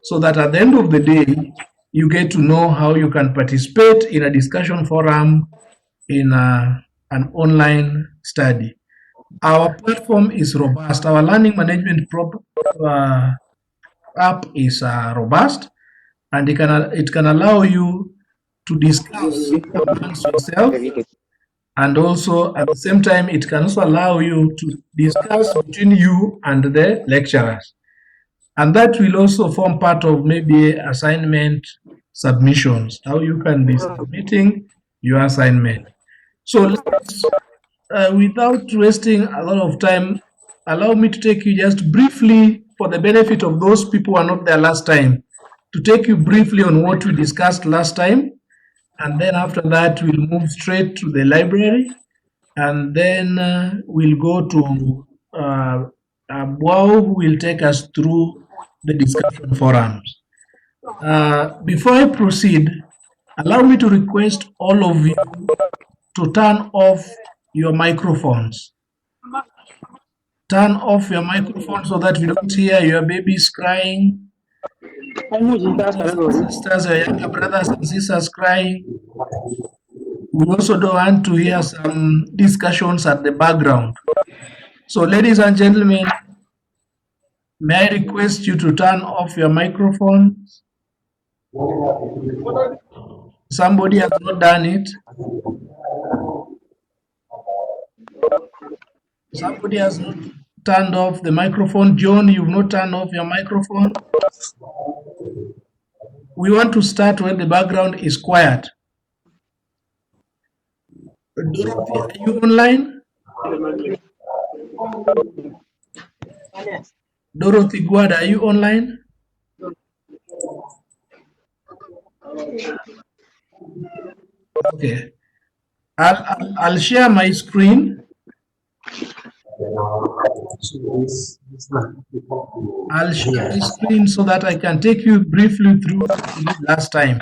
so that at the end of the day, you get to know how you can participate in a discussion forum in an online study. Our platform is robust. Our learning management app is robust, and it can allow you to discuss amongst yourself, and also at the same time it can also allow you to discuss between you and the lecturers, and that will also form part of maybe assignment submissions, how you can be submitting your assignment. So let's, without wasting a lot of time, allow me to take you just briefly, for the benefit of those people who are not there last time, to take you briefly on what we discussed last time, and then after that we'll move straight to the library, and then we'll go to Boao, who will take us through the discussion forums. Before I proceed, allow me to request all of you to turn off your microphones. Turn off your microphone so that we don't hear your babies crying, sisters, your younger brothers and sisters crying. We also don't want to hear some discussions at the background. So, ladies and gentlemen, may I request you to turn off your microphones? Somebody has not done it. Somebody has not turned off the microphone. John, you've not turned off your microphone. We want to start when the background is quiet. Dorothy, are you online? Dorothy Guad, are you online? Okay. I'll share my screen. I'll share my screen so that I can take you briefly through last time.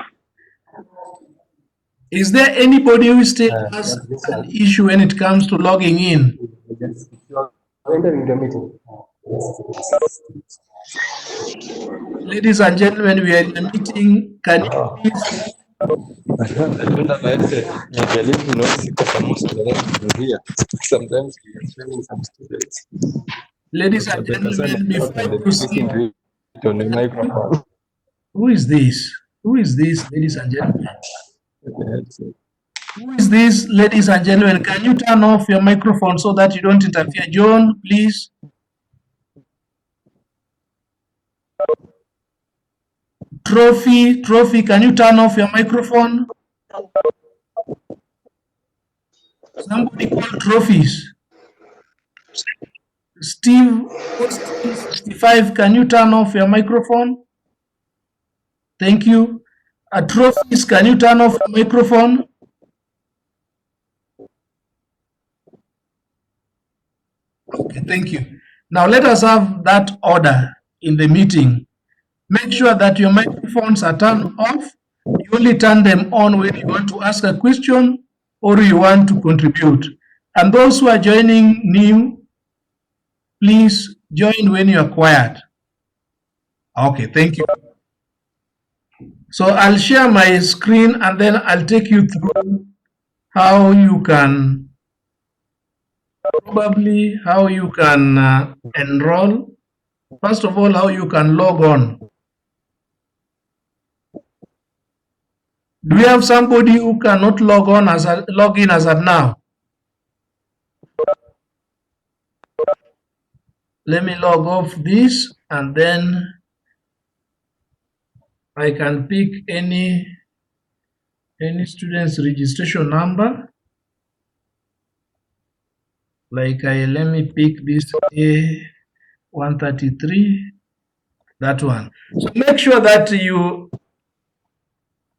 Is there anybody who still has an issue when it comes to logging in? Ladies and gentlemen, we are in a meeting. Can you please? Sometimes we are training some students. Ladies and gentlemen, before I proceed, on the microphone. Who is this? Who is this, ladies and gentlemen? Who is this, ladies and gentlemen? Can you turn off your microphone so that you don't interfere? John, please. Trophy, can you turn off your microphone? Somebody call Trophies. Steve, 65, can you turn off your microphone? Thank you. Trophies, can you turn off your microphone? Okay, thank you. Now let us have that order in the meeting. Make sure that your microphones are turned off. You only turn them on when you want to ask a question or you want to contribute. And those who are joining new, please join when you are quiet. Okay, thank you. So I'll share my screen and then I'll take you through how you can enroll. First of all, how you can log on. Do we have somebody who cannot log in as of now? Let me log off this and then I can pick any student's registration number. Like let me pick this A133, that one. So make sure that you,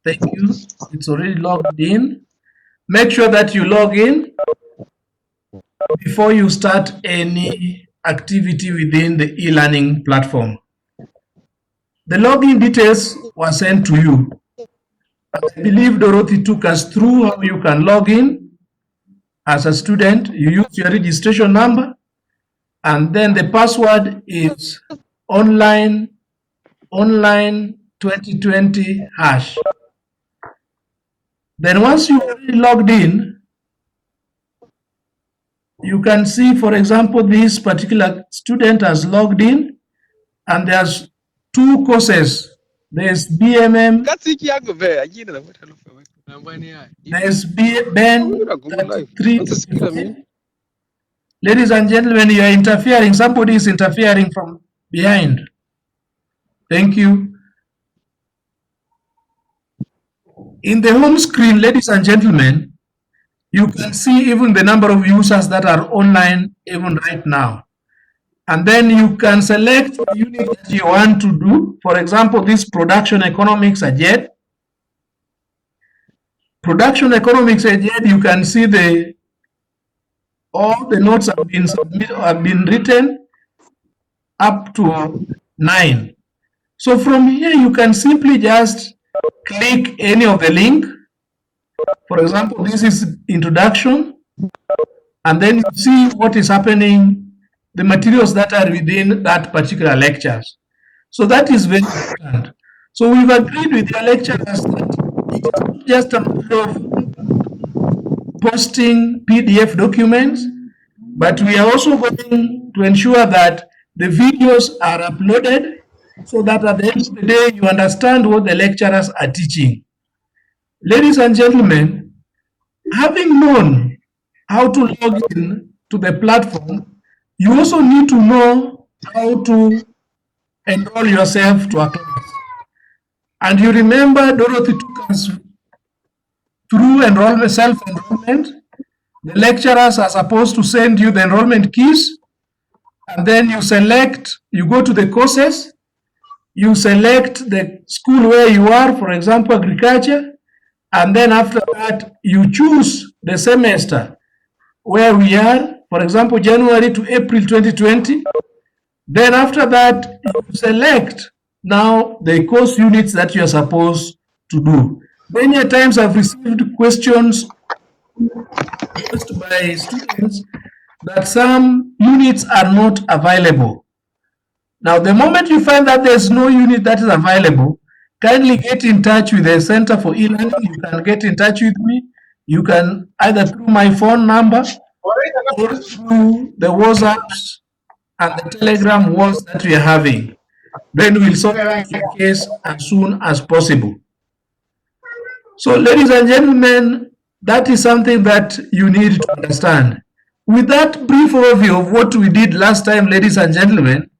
thank you, it's already logged in. Make sure that you log in before you start any activity within the e-learning platform. The login details were sent to you. I believe Dorothy took us through how you can log in. As a student, you use your registration number, and then the password is online online 2020 hash. Then once you already logged in, you can see, for example, this particular student has logged in and there's two courses. There's BMM, there's Ben 33. Ladies and gentlemen, you are interfering. Somebody is interfering from behind. Thank you. In the home screen, ladies and gentlemen, you can see even the number of users that are online even right now. And then you can select the unit that you want to do. For example, this production economics AJET. Production economics AJET, you can see all the notes have been written up to 9. So from here, you can simply just click any of the link. For example, this is introduction, and then you see what is happening, the materials that are within that particular lectures. So that is very important. So we've agreed with the lecturers that it is not just a matter of posting PDF documents, but we are also going to ensure that the videos are uploaded so that at the end of the day, you understand what the lecturers are teaching. Ladies and gentlemen, having known how to log in to the platform, you also need to know how to enroll yourself to a class. And you remember Dorothy took us through enrollment, self-enrollment. The lecturers are supposed to send you the enrollment keys, and then you select, you go to the courses, you select the school where you are, for example, agriculture, and then after that, you choose the semester where we are, for example, January to April 2020. Then after that, you select now the course units that you are supposed to do. Many times I've received questions asked by students that some units are not available. Now, the moment you find that there's no unit that is available, kindly get in touch with the Center for E-Learning. You can get in touch with me. You can either through my phone number or through the WhatsApps and the Telegram walls that we are having. Then we'll solve the case as soon as possible. So, ladies and gentlemen, that is something that you need to understand. With that brief overview of what we did last time, ladies and gentlemen,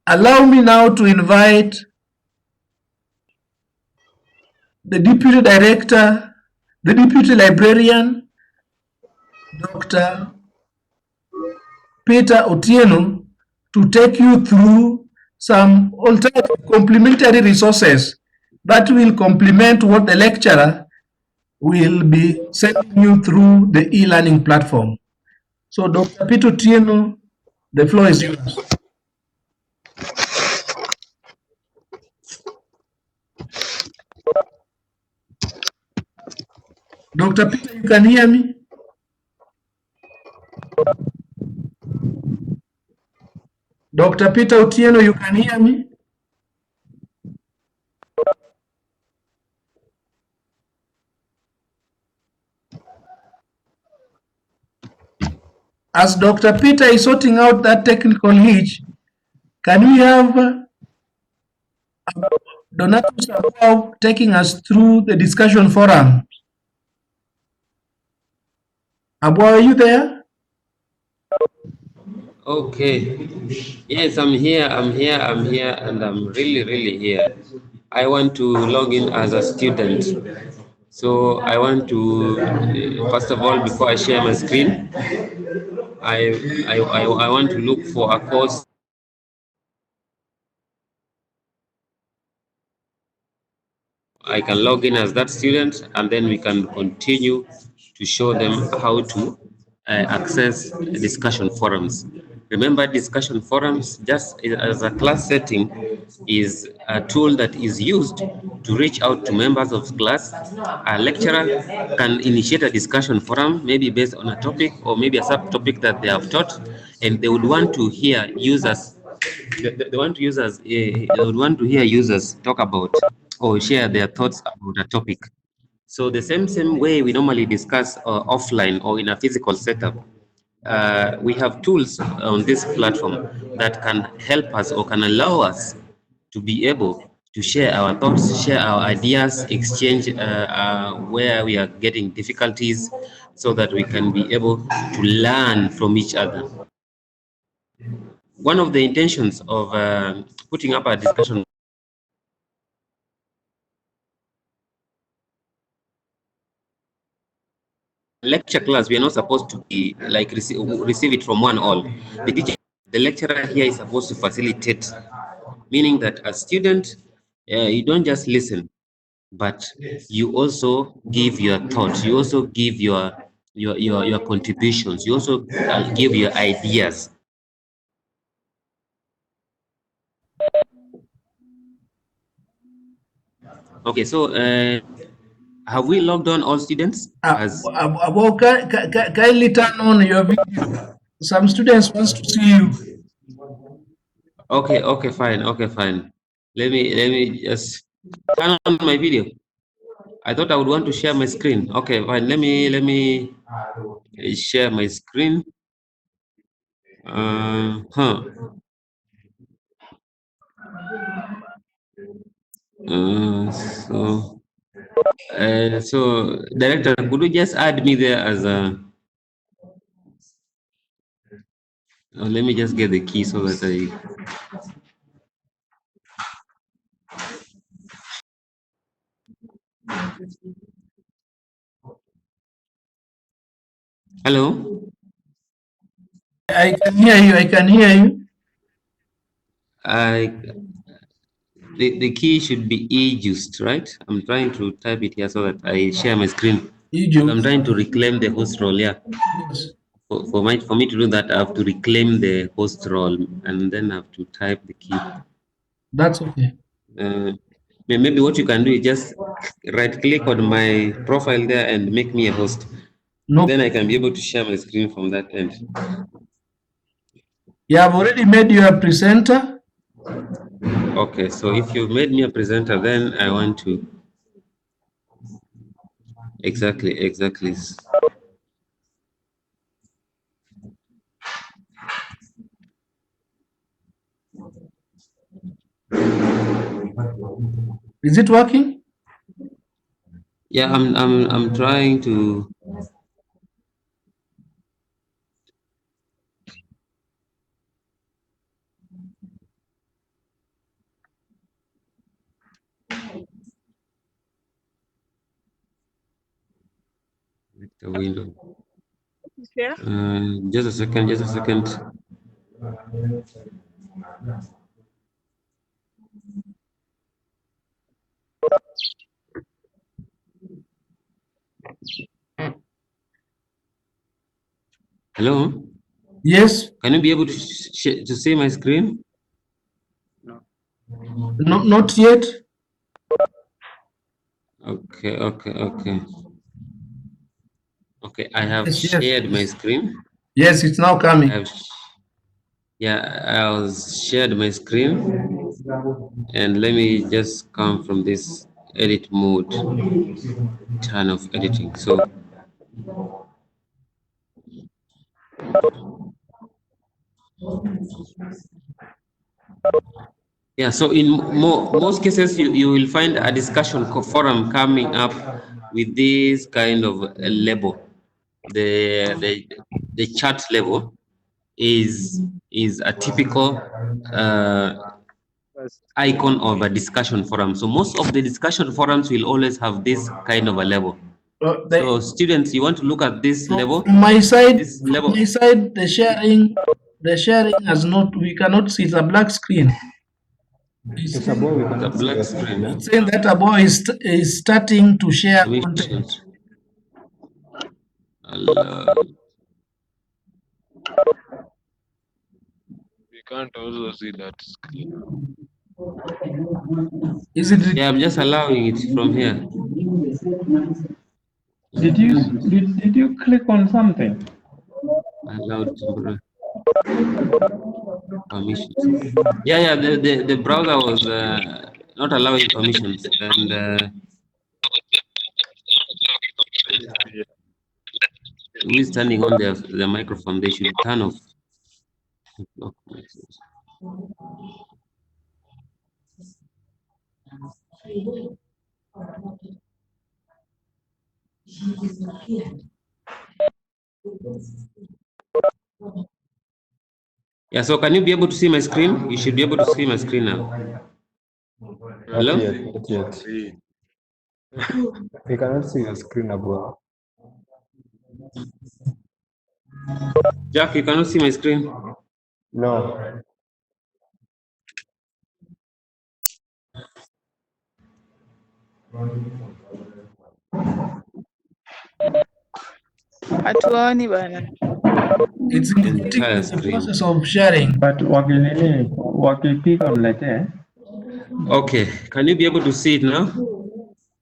allow me now to invite the Deputy Director, the Deputy Librarian, Dr. Peter Otieno, to take you through some alternative complementary resources that will complement what the lecturer will be sending you through the e-learning platform. So, Dr. Peter Otieno, the floor is yours. Dr. Peter, you can hear me? Dr. Peter Otieno, you can hear me? As Dr. Peter is sorting out that technical hitch, can we have Donatus Abwao taking us through the discussion forum? Abwao, are you there? Okay. Yes, I'm here, and I'm really here. I want to log in as a student. So I want to, first of all, before I share my screen, I want to look for a course. I can log in as that student, and then we can continue to show them how to access discussion forums. Remember, discussion forums, just as a class setting, is a tool that is used to reach out to members of class. A lecturer can initiate a discussion forum, maybe based on a topic or maybe a subtopic that they have taught, and they would want to hear users they want to users, they would want to hear users talk about or share their thoughts about a topic. So the same way we normally discuss offline or in a physical setup, we have tools on this platform that can help us or can allow us to be able to share our thoughts, share our ideas, exchange where we are getting difficulties, so that we can be able to learn from each other. One of the intentions of putting up a discussion lecture class, we are not supposed to be like receive it from one all. The teacher, the lecturer here is supposed to facilitate, meaning that as student, you don't just listen, but you also give your thoughts. You also give your contributions. You also give your ideas. Okay, so have we logged on all students? As Kindly turn on your video. Some students wants to see you. okay, fine, fine. Let me just turn on my video. I thought I would want to share my screen. Okay, fine. Let me share my screen. Huh. So director, could you just add me there as a? Let me just get the key so that I. Hello. I can hear you. I can hear you. I the key should be e-juiced, right? I'm trying to type it here so that I share my screen. I'm You trying to reclaim the host role. Yeah. Yes. For me to do that, I have to reclaim the host role and then I have to type the key. That's okay. Maybe what you can do is just right click on my profile there and make me a host. No. Then I can be able to share my screen from that end. You have already made you a presenter. Okay, so if you've made me a presenter, then I want to exactly. Is it working? Yeah, I'm trying to. The window. Yeah. Just a second. Hello. Yes. Can you be able to to see my screen? No, not yet. Okay. Okay. I have Yes, yes, shared my yes. screen. Yes, it's now I coming. have. Yeah, I was shared my screen, and let me just come from this edit mode, turn off editing. So yeah, so in most cases, you will find a discussion forum coming up with this kind of a label. The chat label is a typical icon of a discussion forum. So most of the discussion forums will always have this kind of a label. So students, you want to look at this level. From my side, This level. the sharing has not. We cannot see the black screen. It's above, we The cannot see black your screen. screen. It's saying that a boy is starting to share content. We can't also see that screen. Is it? Yeah, I'm just allowing it from here. Did you click on something? Allowed. Permissions. Yeah, the browser was not allowing permissions, and who is turning on the microphone? They should turn off. Yeah, so can you be able to see my screen? You should be able to see my screen now. Hello? Not yet. We cannot see your screen above. Jack, you cannot see my screen? No. Hatuoni bana. It's indicating Entire the screen. process of sharing. But wakipiga mletee. Okay, can you be able to see it now?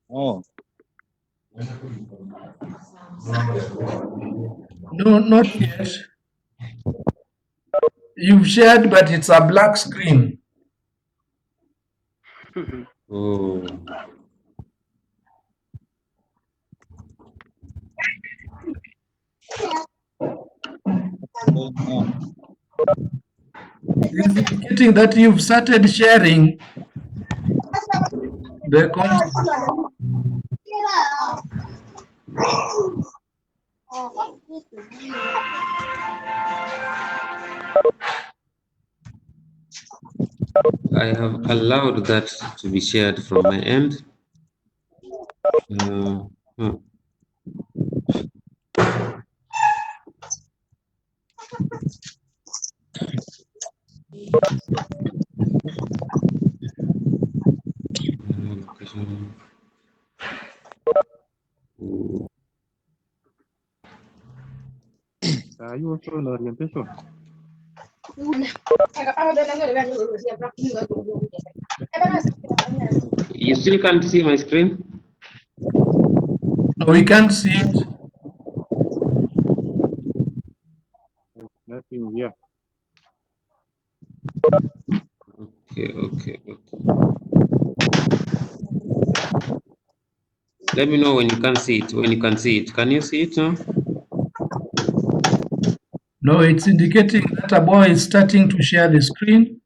Oh. No, not yet. You've shared, but it's a black screen. Oh. It's indicating that you've started sharing the content. I have allowed that to be shared from my end. Are you also on orientation? You still can't see my screen? No, we can't see it. Nothing here. Okay. Let me know when you can see it. When you can see it. Can you see it now? No, it's indicating that a boy is starting to share the screen.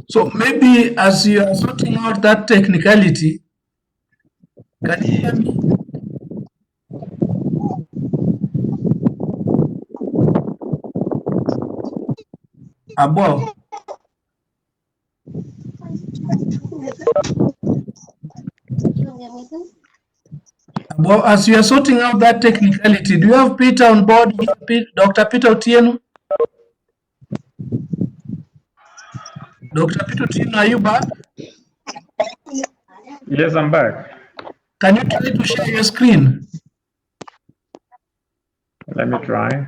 So maybe as you are sorting out that technicality, can you hear me? Abo, as you are sorting out that technicality, do you have Peter on board, Dr. Peter Otieno? Dr. Peter Otieno, are you back? Yes, I'm back. Can you try to share your screen? Let me try.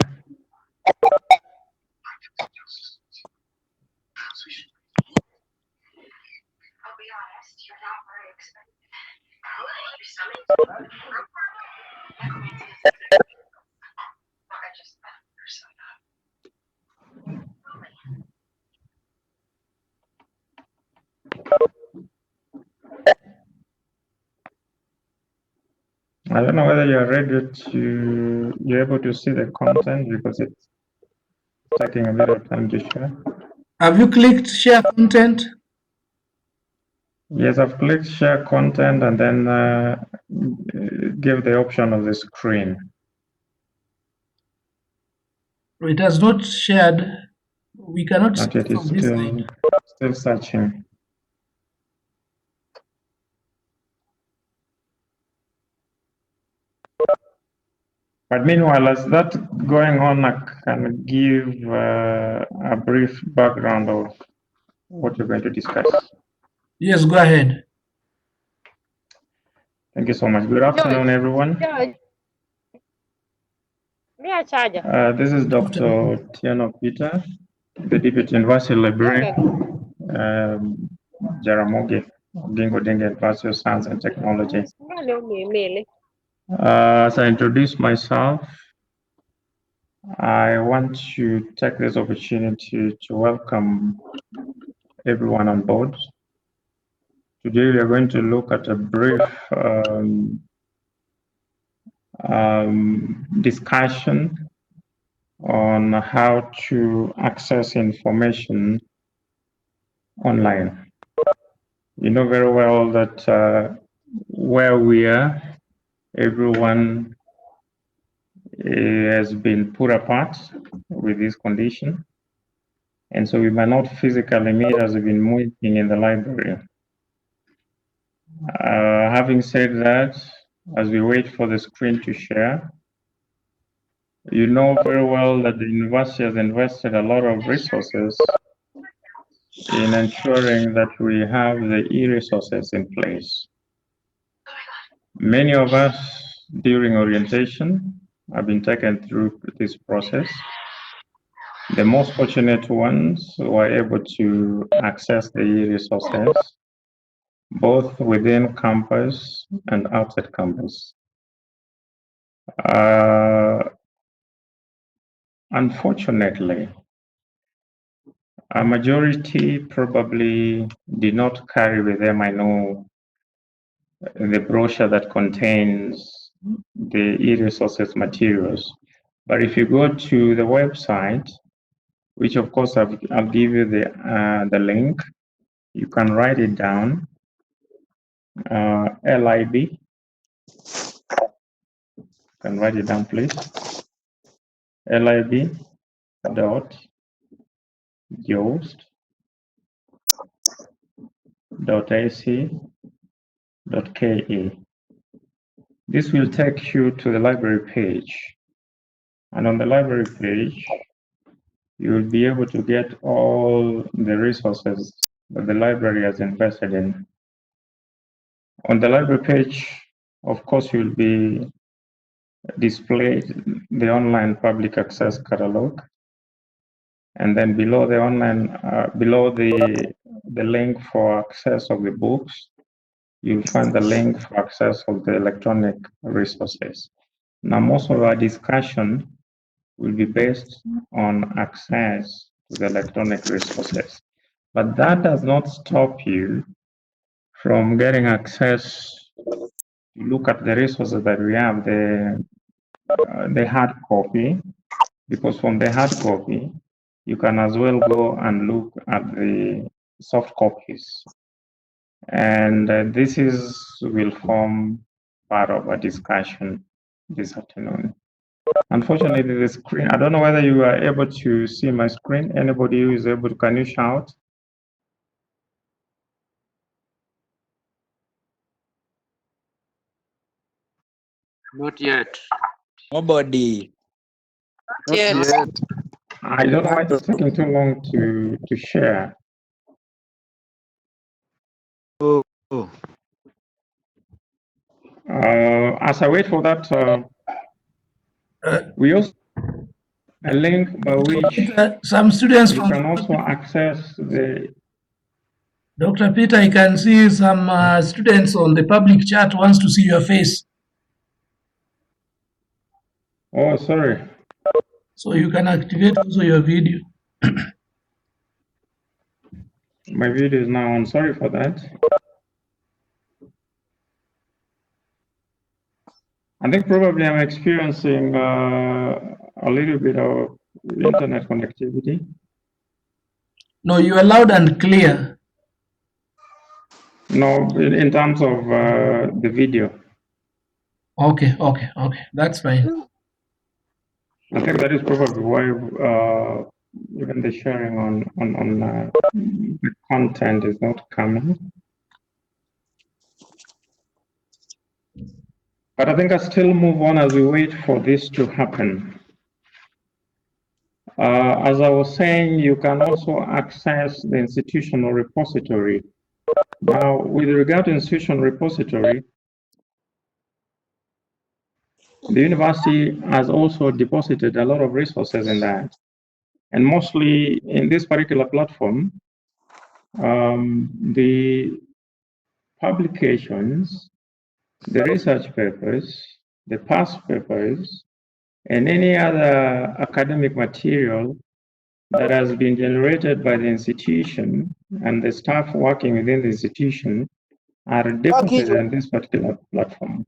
I don't know whether you're able to see the content because it's taking a bit of time to share. Have you clicked share content? Yes, I've clicked share content and then give the option of the screen. It has not shared. We cannot see Not yet, it it's from this side. still searching. But meanwhile, as that's going on, I can give a brief background of what you're going to discuss. Yes, go ahead. Thank you so much. Good afternoon, everyone. This is Dr. Tiano Peter, the Deputy University Librarian, Jaramogi. Odinga University of Science and Technology. As I introduce myself, I want to take this opportunity to welcome everyone on board. Today we are going to look at a brief discussion on how to access information online. You know very well that where we are, everyone has been put apart with this condition. And so we might not physically meet as we've been meeting in the library. Having said that, as we wait for the screen to share, you know very well that the university has invested a lot of resources in ensuring that we have the e-resources in place. Many of us during orientation have been taken through this process. The most fortunate ones were able to access the e-resources both within campus and outside campus. Unfortunately, a majority probably did not carry with them, I know, the brochure that contains the e-resources materials. But if you go to the website, which of course I'll give you the link, you can write it down, LIB, you can write it down please, lib.jost.ac.ke. This will take you to the library page. And on the library page, you will be able to get all the resources that the library has invested in. On the library page, of course, you'll be displayed the online public access catalog. And then below the online, below the link for access of the books, you'll find the link for access of the electronic resources. Now, most of our discussion will be based on access to the electronic resources. But that does not stop you from getting access to look at the resources that we have, the hard copy, because from the hard copy, you can as well go and look at the soft copies. And this will form part of a discussion this afternoon. Unfortunately, the screen, I don't know whether you are able to see my screen. Anybody who is able to, can you shout? Not yet. Nobody. Not yet. I don't know why it's taking too long to share. Oh. As I wait for that, we also a link by which some students you from can also access the. Dr. Peter, I can see some students on the public chat wants to see your face. Oh, sorry. So you can activate also your video. My video is now on. Sorry for that. I think probably I'm experiencing a little bit of internet connectivity. No, you are loud and clear. No, in terms of the video. Okay, that's fine. I think that is probably why even the sharing on the content is not coming. But I think I still move on as we wait for this to happen. As I was saying, you can also access the institutional repository. Now, with regard to institutional repository, the university has also deposited a lot of resources in that. And mostly in this particular platform, the publications, the research papers, the past papers, and any other academic material that has been generated by the institution and the staff working within the institution are deposited in this particular platform.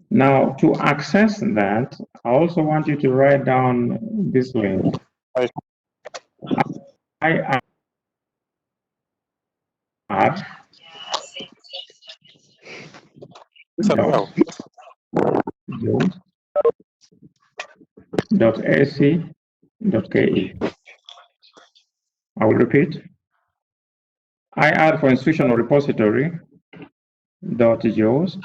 Now, to access that, I also want you to write down this link. IR .ac.ke. I will repeat. IR for institutional repository .jos.ac.ke.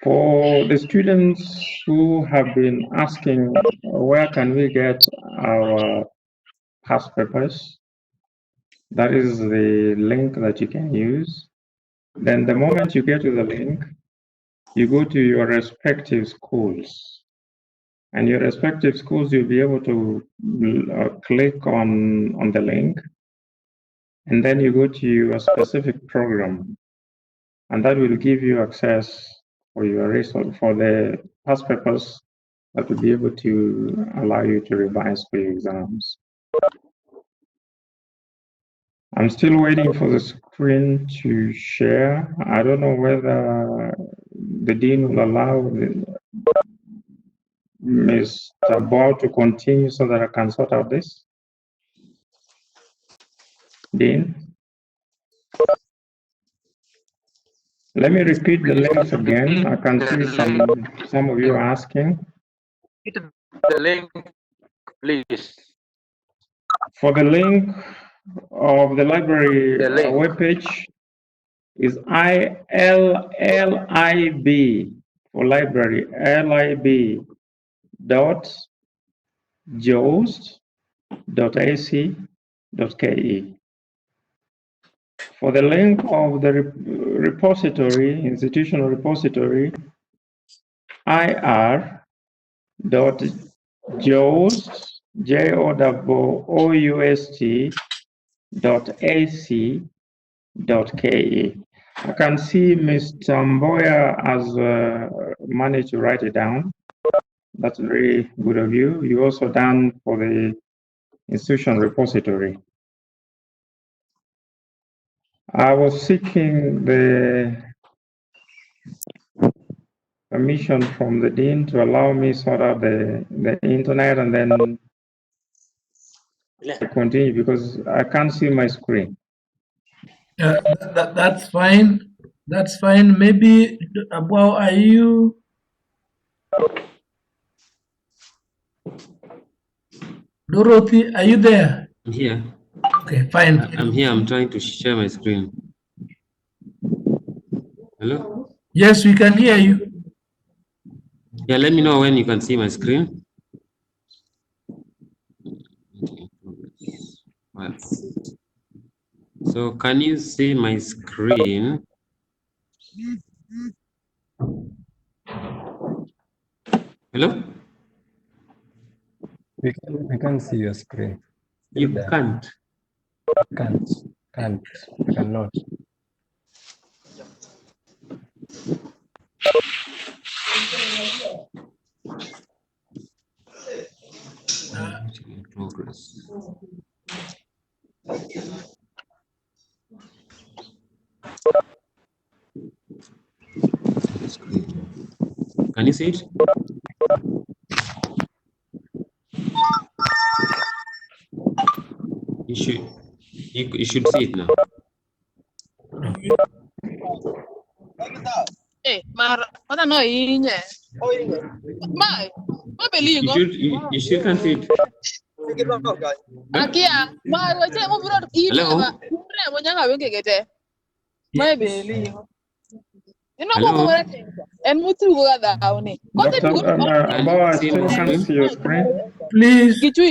For the students who have been asking, where can we get our past papers? That is the link that you can use. Then the moment you get to the link, you go to your respective schools. And your respective schools, you'll be able to click on the link. And then you go to your specific program. And that will give you access for your resource, for the past papers that will be able to allow you to revise for your exams. I'm still waiting for the screen to share. I don't know whether the Dean will allow Mr. Ball to continue so that I can sort out this. Dean? Let me repeat the links again. I can see some of you are asking. The link, please. For the link of the library webpage is LIB for library, lib.jost.ac.ke. For the link of the repository, institutional repository, ir.joust.ac.ke. I can see Mr. Mboya has managed to write it down. That's very good of you. You also done for the institutional repository. I was seeking the permission from the Dean to allow me sort out the internet and then continue because I can't see my screen. Yeah, that's fine. That's fine. Maybe, well, are you? Dorothy, are you there? I'm here. Okay, fine. I'm here. I'm trying to share my screen. Hello? Yes, we can hear you. Yeah, let me know when you can see my screen. So can you see my screen? Hello? We can see your screen. You can't. Cannot. In progress. Can you see it? You should see it now. Eh, mar, what no inye. Mai, You should can see it. Akia, mai wache mo bro Hello? mo nyanga wenge gete. Mai beli. Hello? En mutu go da ni. Dr. Mboya, I still can't see your screen. Please. Gichu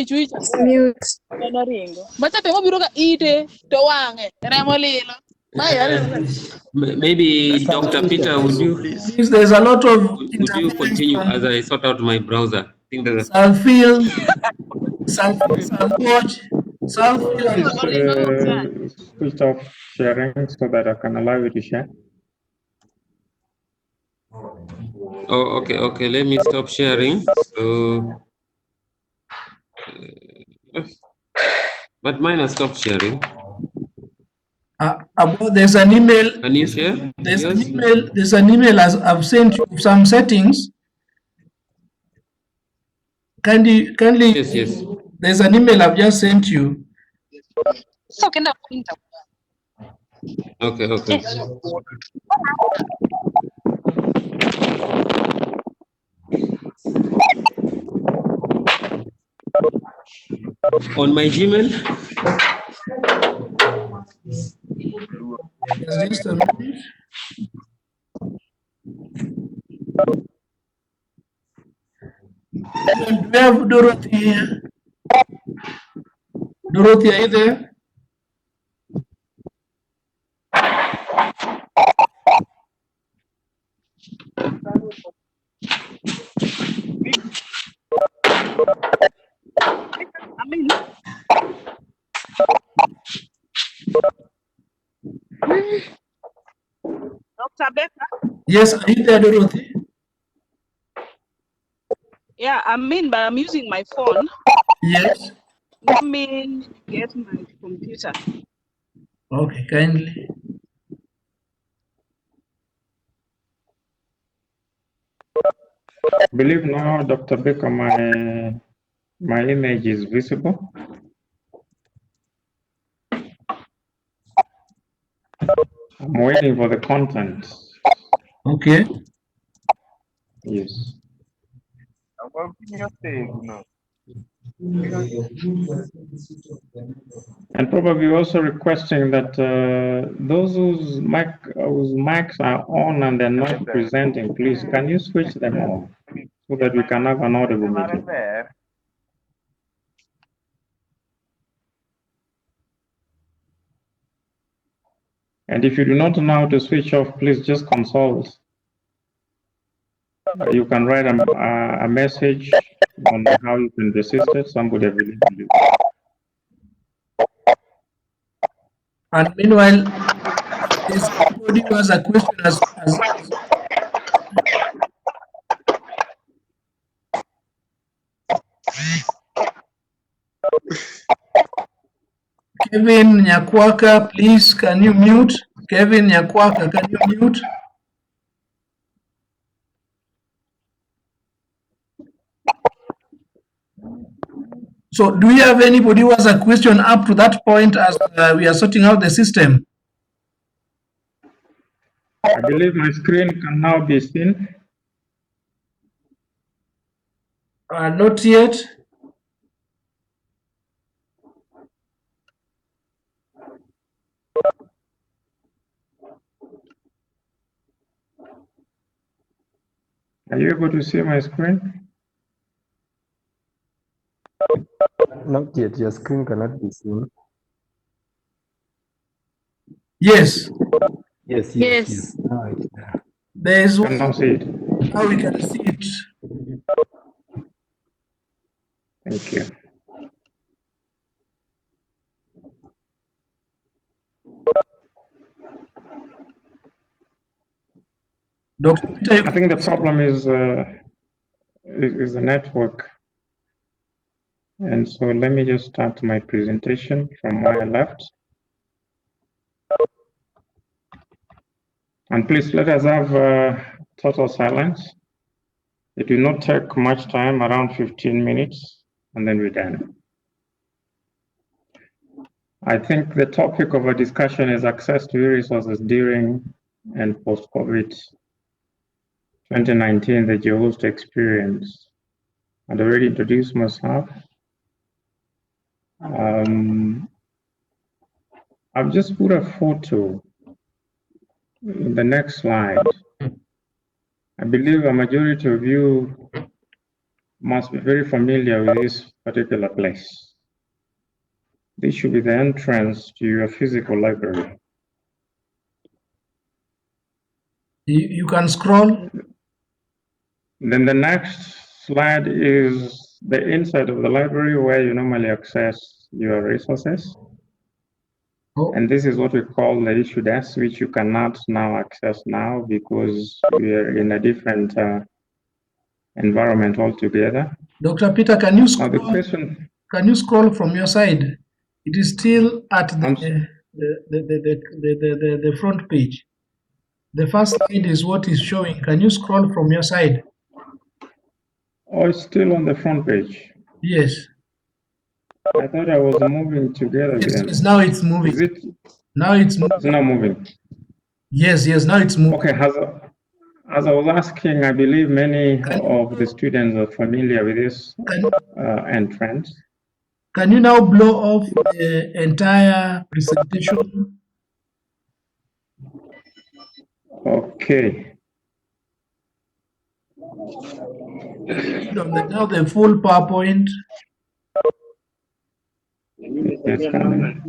mute. Na ringo. Bacha te mo biro ga ite to wange. Remo lilo. Maybe Dr. Peter, would you Please, there's a lot of continue as I sort out my browser? think there's a Self-fill, self-watch, self-fill, and Please switch off sharing so that I can allow you to share. Oh, okay. Let me stop sharing. So, but mine has stopped sharing. there's an email. Can you share? There's an email I've sent you some settings. Kindly. Yes. There's an email I've just sent you. Okay. On my Gmail. Just a minute. Do we have Dorothy here? Dorothy, are you there? Dr. Becker? Yes, are you there, Dorothy? Yeah, but I'm using my phone. Yes. Let me get my computer. Okay, kindly. I believe now, Dr. Baker, my image is visible. I'm waiting for the content. Okay. Yes. And probably also requesting that those whose mics are on and they're not presenting, please, can you switch them on so that we can have an audible meeting? And if you do not know how to switch off, please just consult. You can write a message on how you can be assisted. Somebody will do. And meanwhile, there's anybody who has a question as Kevin Nyakwaka, please, can you mute? Kevin Nyakwaka, can you mute? So do we have anybody who has a question up to that point as we are sorting out the system? I believe my screen can now be seen. Not yet. Are you able to see my screen? Not yet. Your screen cannot be seen. Yes. Yes. Now it's there. There is Can now see it. how we can see it. Thank you. Dr. Peter, I think the problem is the network. And so let me just start my presentation from where I left. And please let us have total silence. It will not take much time, around 15 minutes, and then we're done. I think the topic of our discussion is access to resources during and post-COVID 2019, the geohost experience. I'd already introduced myself. I've just put a photo in the next slide. I believe a majority of you must be very familiar with this particular place. This should be the entrance to your physical library. you can scroll. Then the next slide is the inside of the library where you normally access your resources. Oh, And this is what we call the issue desk, which you cannot now access now because we are in a different environment altogether. Dr. Peter, can you Now the scroll? question, Can you scroll from your side? It is still at I'm the front page. The first slide is what is showing. Can you scroll from your side? oh, it's still on the front page. Yes. I thought I was moving together with them. Yes, now it's moving. Is it? Now it's It's moving. not moving. Yes, now it's moving. Okay, as I was asking, I believe many of the students are familiar with this entrance. Can you now blow off the entire presentation? Okay. Now the full PowerPoint. Yes, coming.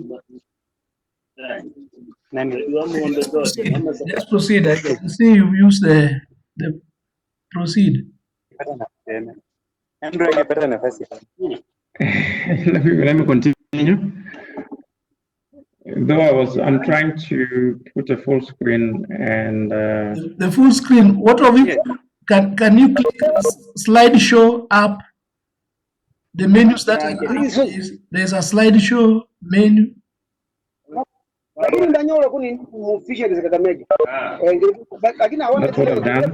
Just proceed. I can see you use the proceed. Let me continue. Though I'm trying to put a full screen and The full screen. What of it? Can you click slideshow up? The menus that are up there's a slideshow menu. that's what I've done.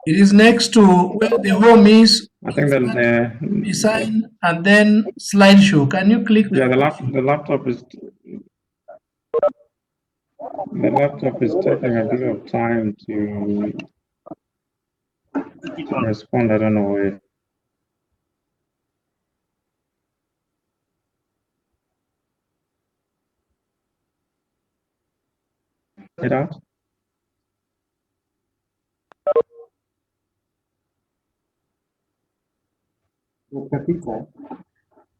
It is next to where the home is. I think that design and then slideshow. Can you click the laptop is taking a bit of time to respond. I don't know why. Get out.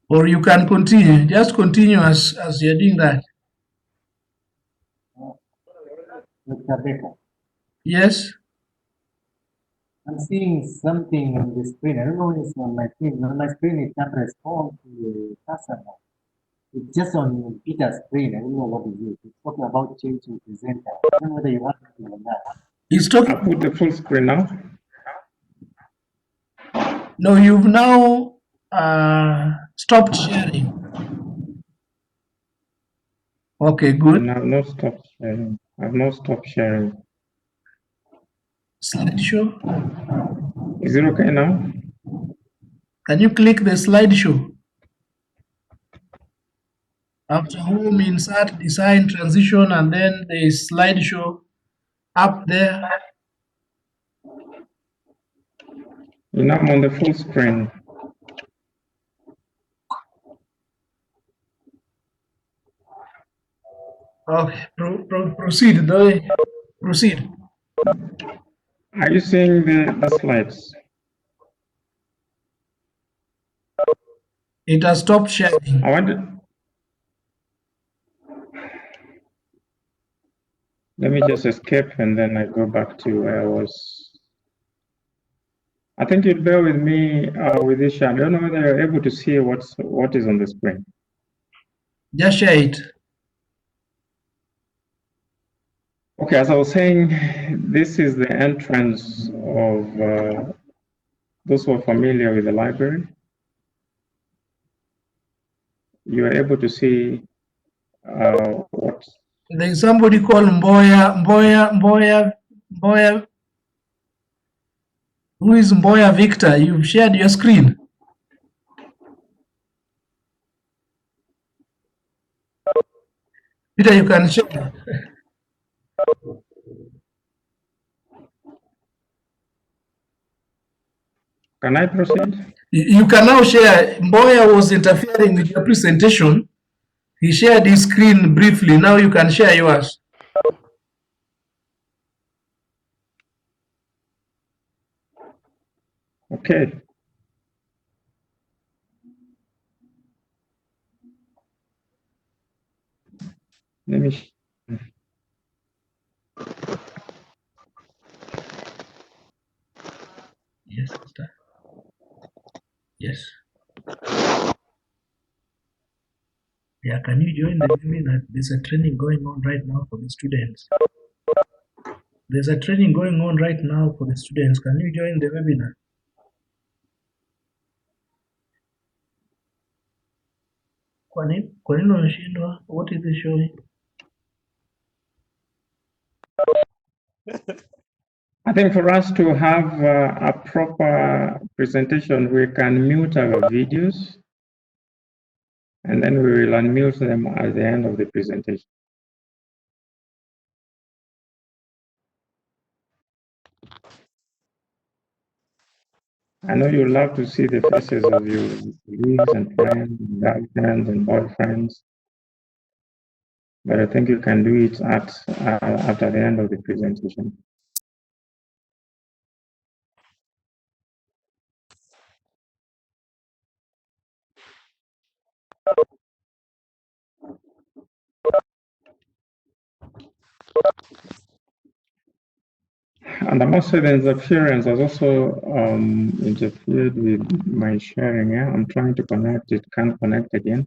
Or you can continue. Just continue as you're doing that. Yes. I'm seeing something on the screen. I don't know if it's on my screen. On my screen, it can't respond to the cursor. It's just on Peter's screen. I don't know what it is. It's talking about changing presenter. I don't know whether you want to do that. It's talking. I put the full screen now. No, you've now stopped sharing. Okay, good. And I've not stopped sharing. I've not stopped sharing. Slideshow. Is it okay now? Can you click the slideshow? After home, insert, design, transition, and then the slideshow up there. Now I'm on the full screen. Okay, proceed. Proceed. Are you seeing the slides? It has stopped sharing. Let me just escape and then I go back to where I was. I think you'd bear with me with this share. I don't know whether you're able to see what is on the screen. Just share it. Okay, as I was saying, this is the entrance of those who are familiar with the library. You are able to see what. There's somebody called Mboya. Who is Mboya Victor? You've shared your screen. Peter, you can share. Can I proceed? You can now share. Mboya was interfering with your presentation. He shared his screen briefly. Now you can share yours. Okay. Let me. Yes, Yes. Yeah, can you join the webinar? There's a training going on right now for the students. There's a training going on right now for the students. Can you join the webinar? Kwa nini unashindwa? What is it showing? I think for us to have a proper presentation, we can mute our videos and then we will unmute them at the end of the presentation. I know you love to see the faces of your colleagues and friends, and girlfriends and boyfriends, but I think you can do it after the end of the presentation. And I must say the interference has also interfered with my sharing. Yeah, I'm trying to connect, it can't connect again.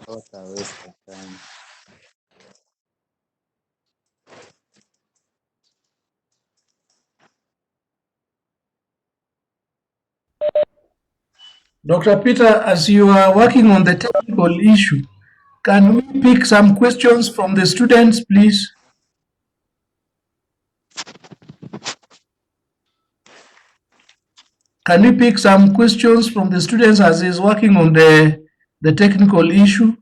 What a waste of time. Dr. Peter, as you are working on the technical issue, can we pick some questions from the students, please? Can we pick some questions from the students as he's working on the technical issue?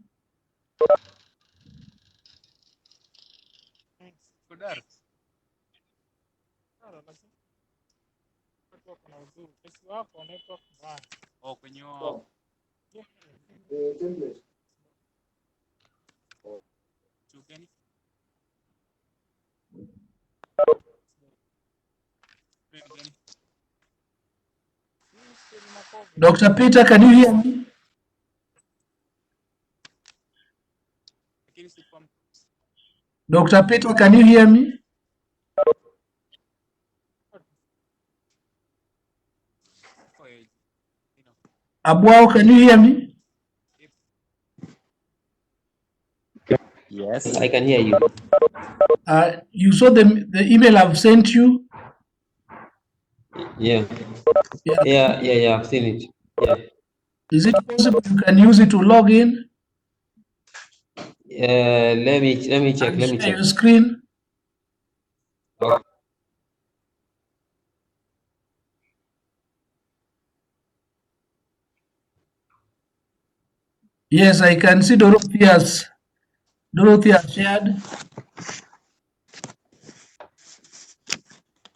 Dr. Peter, can you hear me? Dr. Peter, can you hear me? Abuao, can you hear me? Yes. I can hear you. You saw the email I've sent you? Yeah. Yeah. Yeah, I've seen it. Yeah. Is it possible you can use it to log in Let me check. and Let me share check. your screen? Okay. Yes, I can see Dorothy has shared.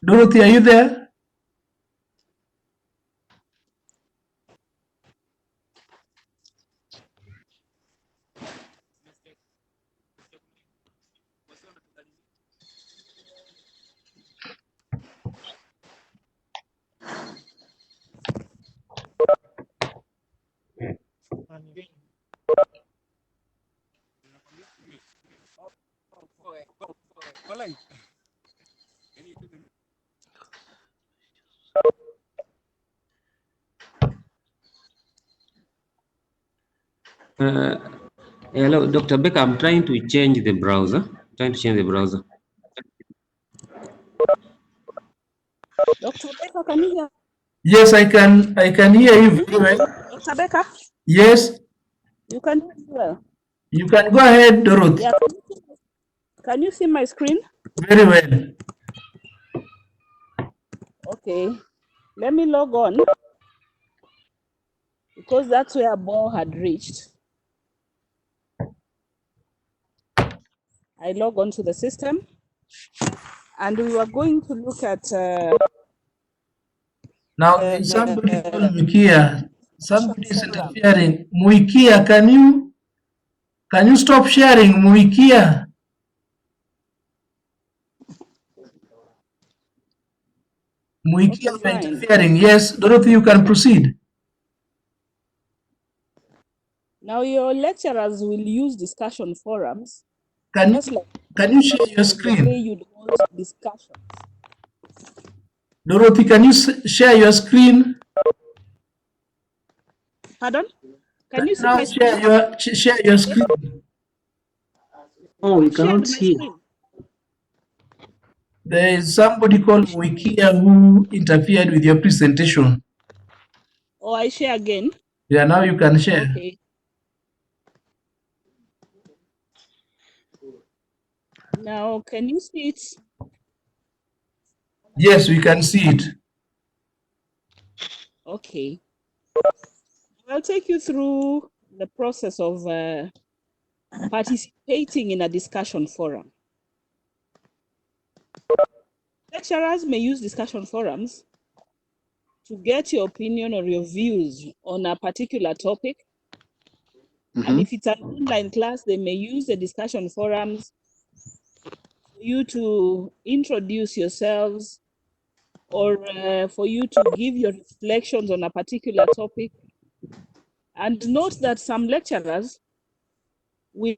Dorothy, are you there? Hello, Dr. Becker. I'm trying to change the browser. Dr. Becker, can you hear? Yes, I can hear you very well. Dr. Becker, Yes, you can hear me well. you can go ahead, Dorothy. Yeah. Can you see my screen? Very well. Okay. Let me log on because that's where Bo had reached. I log on to the system and we were going to look at Now there is somebody called Mukia. Somebody is interfering. Muikia, can you stop sharing, Muikia? Muikia, okay, you're interfering. Yes, Dorothy, you can proceed. Now your lecturers will use discussion forums. Can Just like you share your the screen? way you'd hold discussions. Dorothy, can you share your screen? Pardon? Can Can you you see now my screen? share your screen? Oh, we I've shared cannot my see. screen. There is somebody called Muikia who interfered with your presentation. Oh, I share again. Yeah, now you can share. Okay. Now, can you see it? Yes, we can see it. Okay. I'll take you through the process of participating in a discussion forum. Lecturers may use discussion forums to get your opinion or your views on a particular topic. And if it's an online class, they may use the discussion forums for you to introduce yourselves or for you to give your reflections on a particular topic. And note that some lecturers will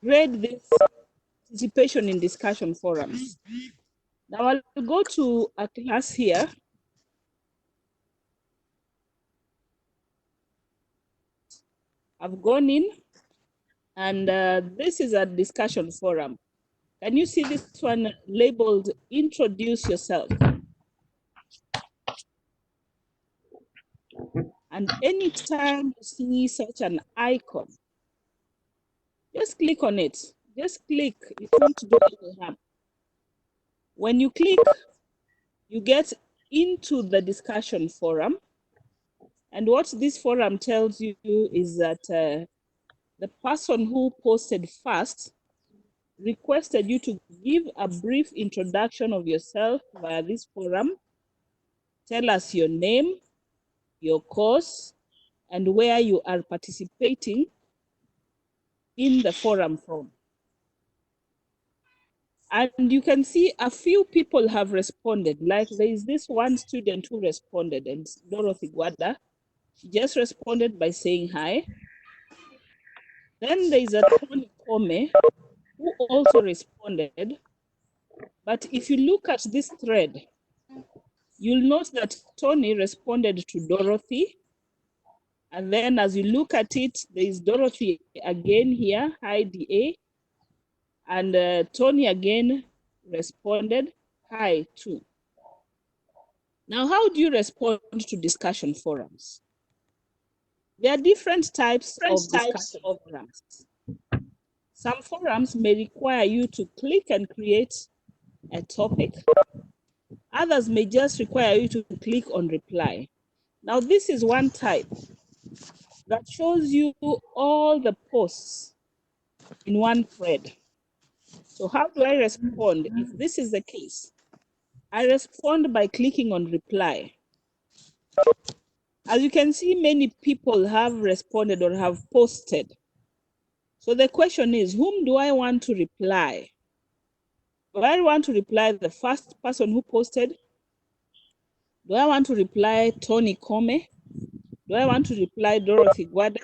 grade this participation in discussion forums. Now I'll go to a class here. I've gone in and this is a discussion forum. Can you see this one labeled introduce yourself? And anytime you see such an icon, just click on it. Just click, it won't do any harm. When you click, you get into the discussion forum. And what this forum tells you is that the person who posted first requested you to give a brief introduction of yourself via this forum. Tell us your name, your course, and where you are participating in the forum from. And you can see a few people have responded. Like there is this one student who responded, and Dorothy Gwada. She just responded by saying hi. Then there is a Tony Kome who also responded. But if you look at this thread, you'll note that Tony responded to Dorothy. And then as you look at it, there is Dorothy again here, hi DA. And Tony again responded, hi too. Now, how do you respond to discussion forums? There are different types of discussion forums. Some forums may require you to click and create a topic. Others may just require you to click on reply. Now, this is one type that shows you all the posts in one thread. So how do I respond if this is the case? I respond by clicking on reply. As you can see, many people have responded or have posted. So the question is, whom do I want to reply? Do I want to reply the first person who posted? Do I want to reply Tony Kome? Do I want to reply Dorothy Gwada?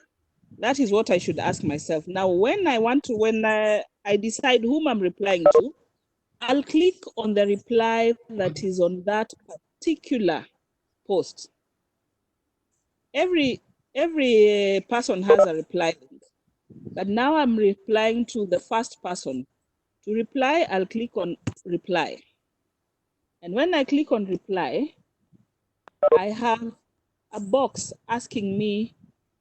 That is what I should ask myself. Now, when I decide whom I'm replying to, I'll click on the reply that is on that particular post. Every person has a reply link, but now I'm replying to the first person. To reply, I'll click on reply. And when I click on reply, I have a box asking me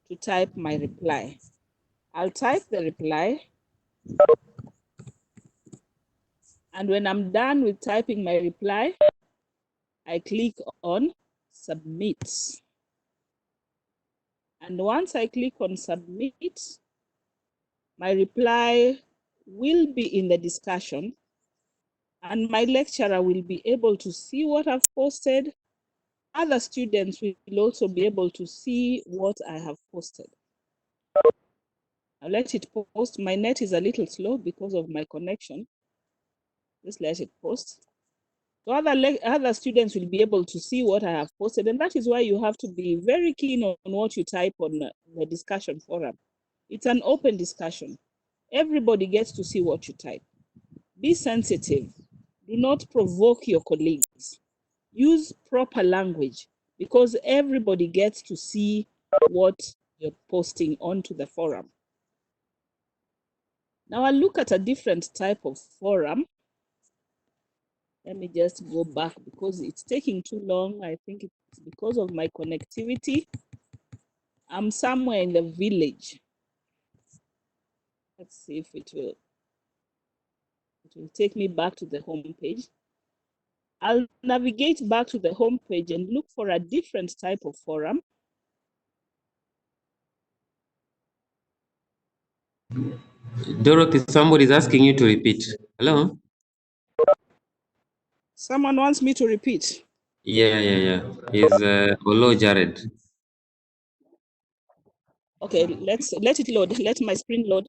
to type my reply. I'll type the reply. And when I'm done with typing my reply, I click on submit. And once I click on submit, my reply will be in the discussion and my lecturer will be able to see what I've posted. Other students will also be able to see what I have posted. I'll let it post. My net is a little slow because of my connection. Just let it post. So other students will be able to see what I have posted. And that is why you have to be very keen on what you type on the discussion forum. It's an open discussion. Everybody gets to see what you type. Be sensitive. Do not provoke your colleagues. Use proper language because everybody gets to see what you're posting onto the forum. Now I'll look at a different type of forum. Let me just go back because it's taking too long. I think it's because of my connectivity. I'm somewhere in the village. Let's see if it will take me back to the home page. I'll navigate back to the home page and look for a different type of forum. Dorothy, somebody's asking you to repeat. Hello? Someone wants me to repeat. Yeah. Is Olo Jared. Okay, let it load. Let my screen load.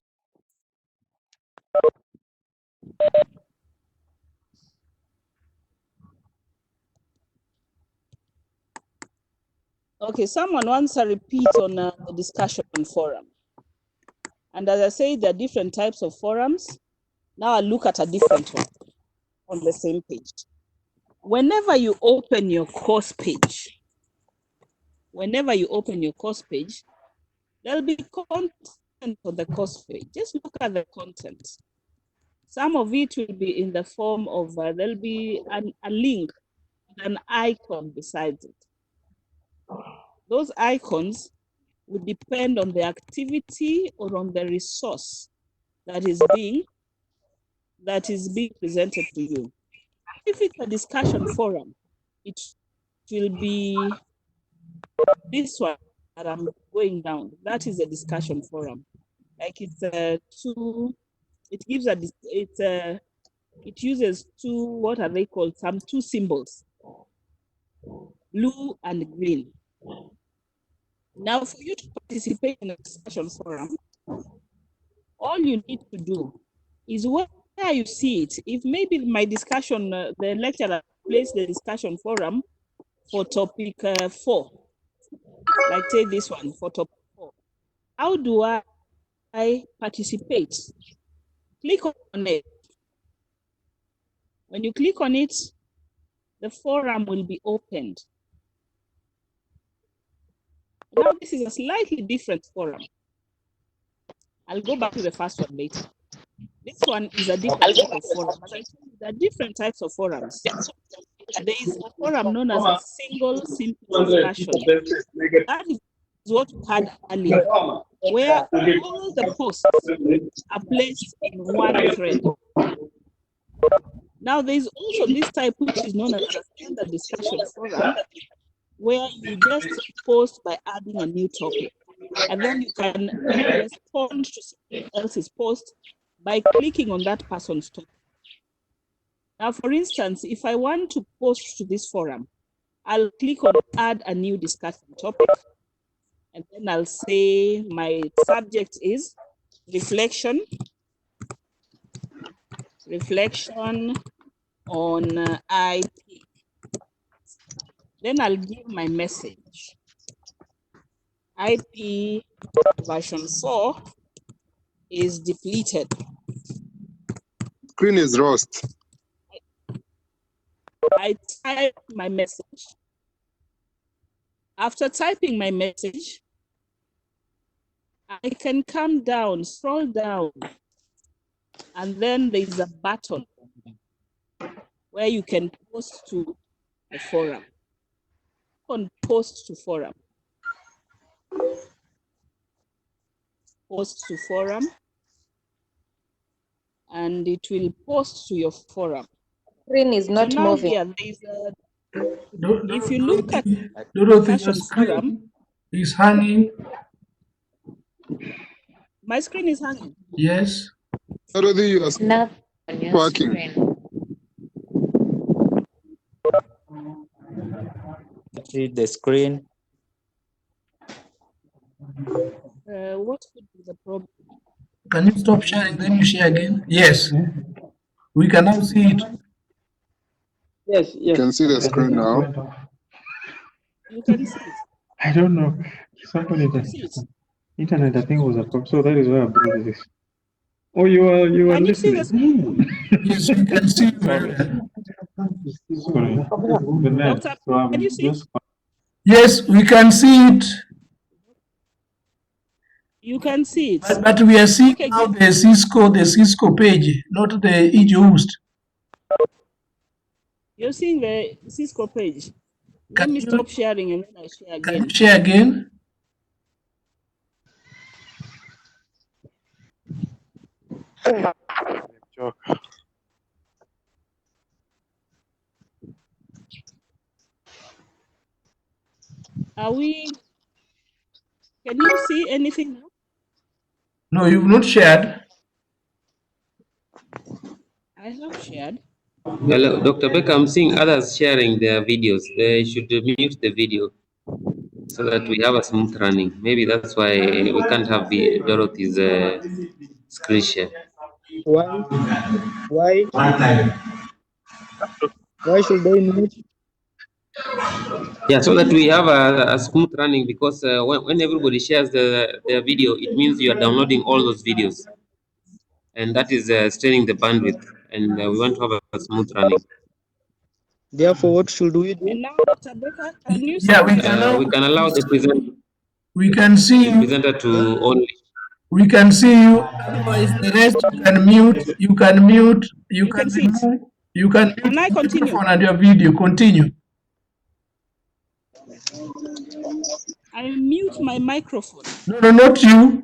Okay, someone wants a repeat on the discussion forum. And as I say, there are different types of forums. Now I'll look at a different one on the same page. Whenever you open your course page, there'll be content on the course page. Just look at the content. Some of it will be in the form of, there'll be a link, an icon besides it. Those icons would depend on the activity or on the resource that is being presented to you. If it's a discussion forum, it will be this one that I'm going down. That is a discussion forum. Like it uses two, what are they called? Two symbols, blue and green. Now, for you to participate in a discussion forum, all you need to do is where you see it. If maybe my discussion, the lecturer placed the discussion forum for topic 4, like take this one for topic 4. How do I participate? Click on it. When you click on it, the forum will be opened. Now this is a slightly different forum. I'll go back to the first one later. This one is a different type of forum. As I told you, there are different types of forums. There is a forum known as a simple discussion. That is what we had earlier, where all the posts are placed in one thread. Now, there is also this type which is known as a standard discussion forum, where you just post by adding a new topic. And then you can respond to someone else's post by clicking on that person's topic. Now, for instance, if I want to post to this forum, I'll click on add a new discussion topic. And then I'll say my subject is reflection on IP. Then I'll give my message. IP version 4 is depleted. Screen is lost. I type my message. After typing my message, I can come down, scroll down, and then there's a button where you can post to the forum. on post to forum. Post to forum, and it will post to your forum. Screen is not now moving. here, if you look at Dorothy, your discussion forum, screen is hanging. my screen is hanging. Yes. Dorothy, you are Not on your working. screen. See the screen. What could be the problem? Can you stop sharing, then you share again? Yes. We can now see it. Yes, You can see the screen now. You can see it. I don't know. Somebody You that see it. internet, I think, was a problem. So that is why I brought this. Oh, you are Can you see listening. Yes, we can see you very well. Sorry. The net. Doctor, So can you I'm see it? just Yes, we can see it. You can see it. But we are seeing Okay, now good. the Cisco page, not the eJoost. You're seeing the Cisco page. Let Can me you stop sharing and then I share can again. you share again? Are we? Can you see anything now? No, you've not shared. I have shared. Hello, Dr. Becker, I'm seeing others sharing their videos. They should mute the video so that we have a smooth running. Maybe that's why we can't have the Dorothy's screen share. Why? Why? Why should they mute? Yeah, so that we have a smooth running, because when everybody shares their video, it means you are downloading all those videos. And that is straining the bandwidth. And we want to have a smooth running. Therefore, what should we do? And now, Dr. Becker, can you see Yeah, we my can screen? now. We can allow the We can see you. presenter to only. We can see you. Otherwise, the rest you can mute. You can mute. You You can can see it. remove. You can mute Can I your continue? microphone and your video. Continue. I mute my microphone. No, no, not you.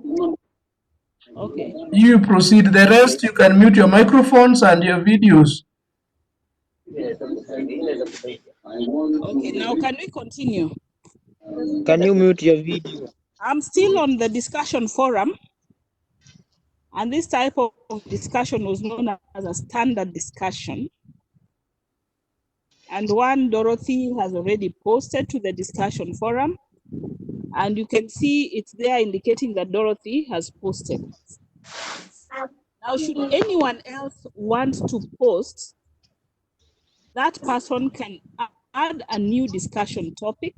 Okay. You proceed. The rest you can mute your microphones and your videos. Okay, now can we continue? Can you mute your video? I'm still on the discussion forum, and this type of discussion was known as a standard discussion. And one Dorothy has already posted to the discussion forum, and you can see it's there indicating that Dorothy has posted. Now, should anyone else want to post, that person can add a new discussion topic,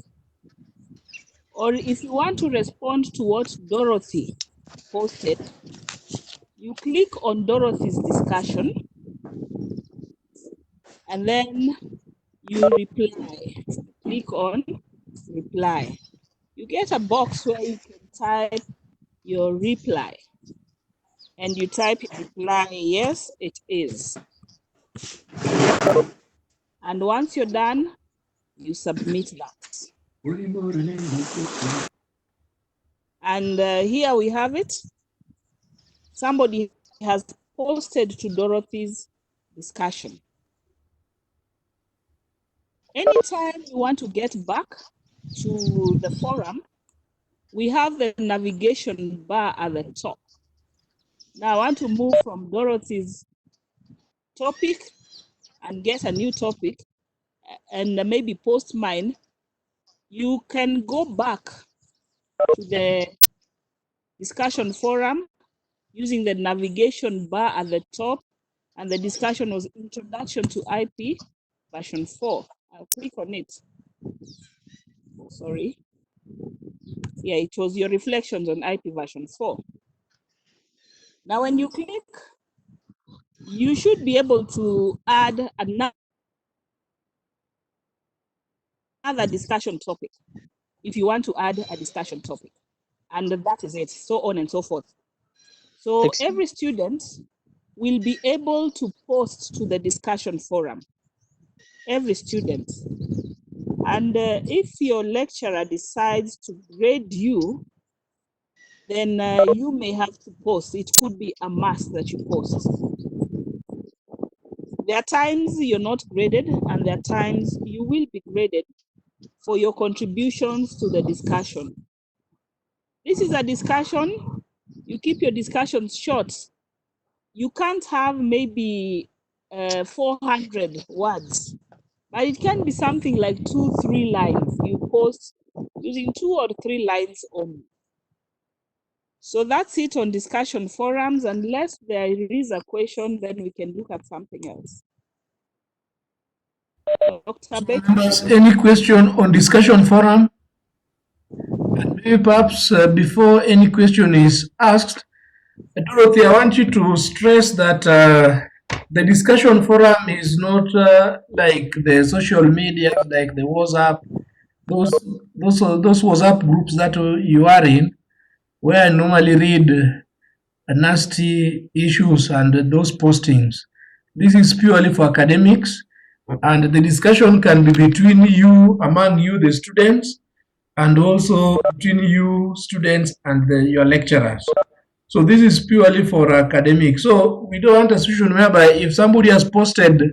or if you want to respond to what Dorothy posted, you click on Dorothy's discussion and then you reply. Click on reply. You get a box where you can type your reply, and you type reply, yes, it is. And once you're done, you submit that. And here we have it. Somebody has posted to Dorothy's discussion. Anytime you want to get back to the forum, we have the navigation bar at the top. Now I want to move from Dorothy's topic and get a new topic and maybe post mine. You can go back to the discussion forum using the navigation bar at the top, and the discussion was Introduction to IP version 4. I'll click on it. Oh, sorry. Yeah, it was your reflections on IP version 4. Now, when you click, you should be able to add another discussion topic if you want to add a discussion topic. And that is it, so on and so forth. So every student will be able to post to the discussion forum. Every student. And if your lecturer decides to grade you, then you may have to post. It could be a must that you post. There are times you're not graded, and there are times you will be graded for your contributions to the discussion. This is a discussion. You keep your discussions short. You can't have maybe 400 words, but it can be something like 2-3 lines. You post using 2 or 3 lines only. So that's it on discussion forums. Unless there is a question, then we can look at something else. Dr. Baker? Members, any question on discussion forum? And maybe perhaps before any question is asked, Dorothy, I want you to stress that the discussion forum is not like the social media, like the WhatsApp, those WhatsApp groups that you are in, where I normally read nasty issues and those postings. This is purely for academics, and the discussion can be between you, among you, the students, and also between you, students, and your lecturers. So this is purely for academics. So we don't want a situation whereby if somebody has posted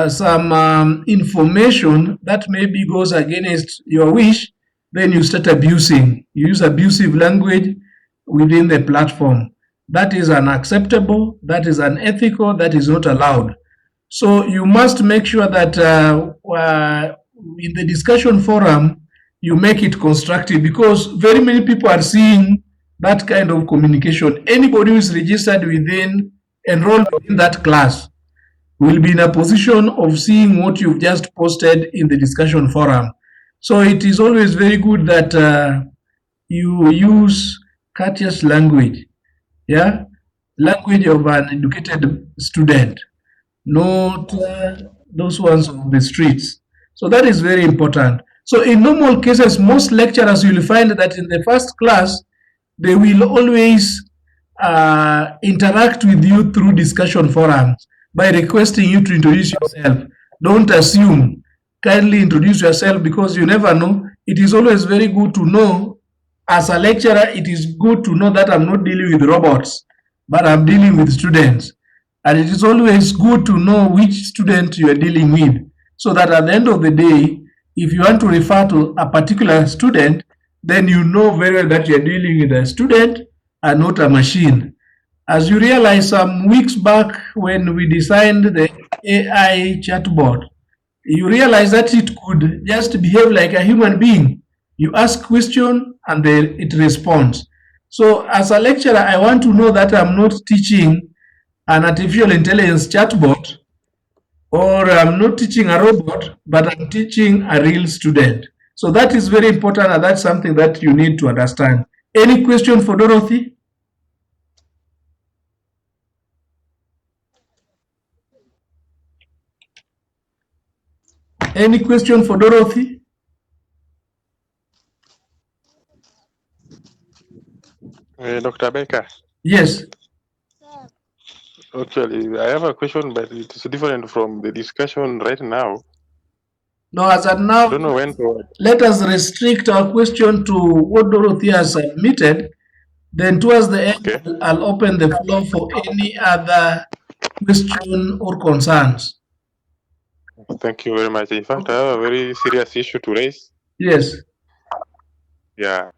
some information that maybe goes against your wish, then you start abusing. You use abusive language within the platform. That is unacceptable, that is unethical, that is not allowed. So you must make sure that in the discussion forum, you make it constructive, because very many people are seeing that kind of communication. Anybody who is registered enrolled in that class, will be in a position of seeing what you've just posted in the discussion forum. So it is always very good that you use courteous language, yeah, language of an educated student, not those ones on the streets. So that is very important. So in normal cases, most lecturers, you'll find that in the first class, they will always interact with you through discussion forums by requesting you to introduce yourself. Don't assume. Kindly introduce yourself, because you never know. It is always very good to know, as a lecturer, it is good to know that I'm not dealing with robots, but I'm dealing with students. And it is always good to know which student you are dealing with, so that at the end of the day, if you want to refer to a particular student, then you know very well that you're dealing with a student and not a machine. As you realize, some weeks back when we designed the AI chatbot, you realize that it could just behave like a human being. You ask question and it responds. So as a lecturer, I want to know that I'm not teaching an artificial intelligence chatbot, or I'm not teaching a robot, but I'm teaching a real student. So that is very important, and that's something that you need to understand. Any question for Dorothy? Any question for Dorothy? Dr. Baker. Yes. Actually, I have a question, but it is different from the discussion right now. No, as of now, I don't know when to. Let us restrict our question to what Dorothy has submitted. Then towards the end, Okay. I'll open the floor for any other question or concerns. Thank you very much. In fact, I have a very serious issue to raise. Yes. Yeah.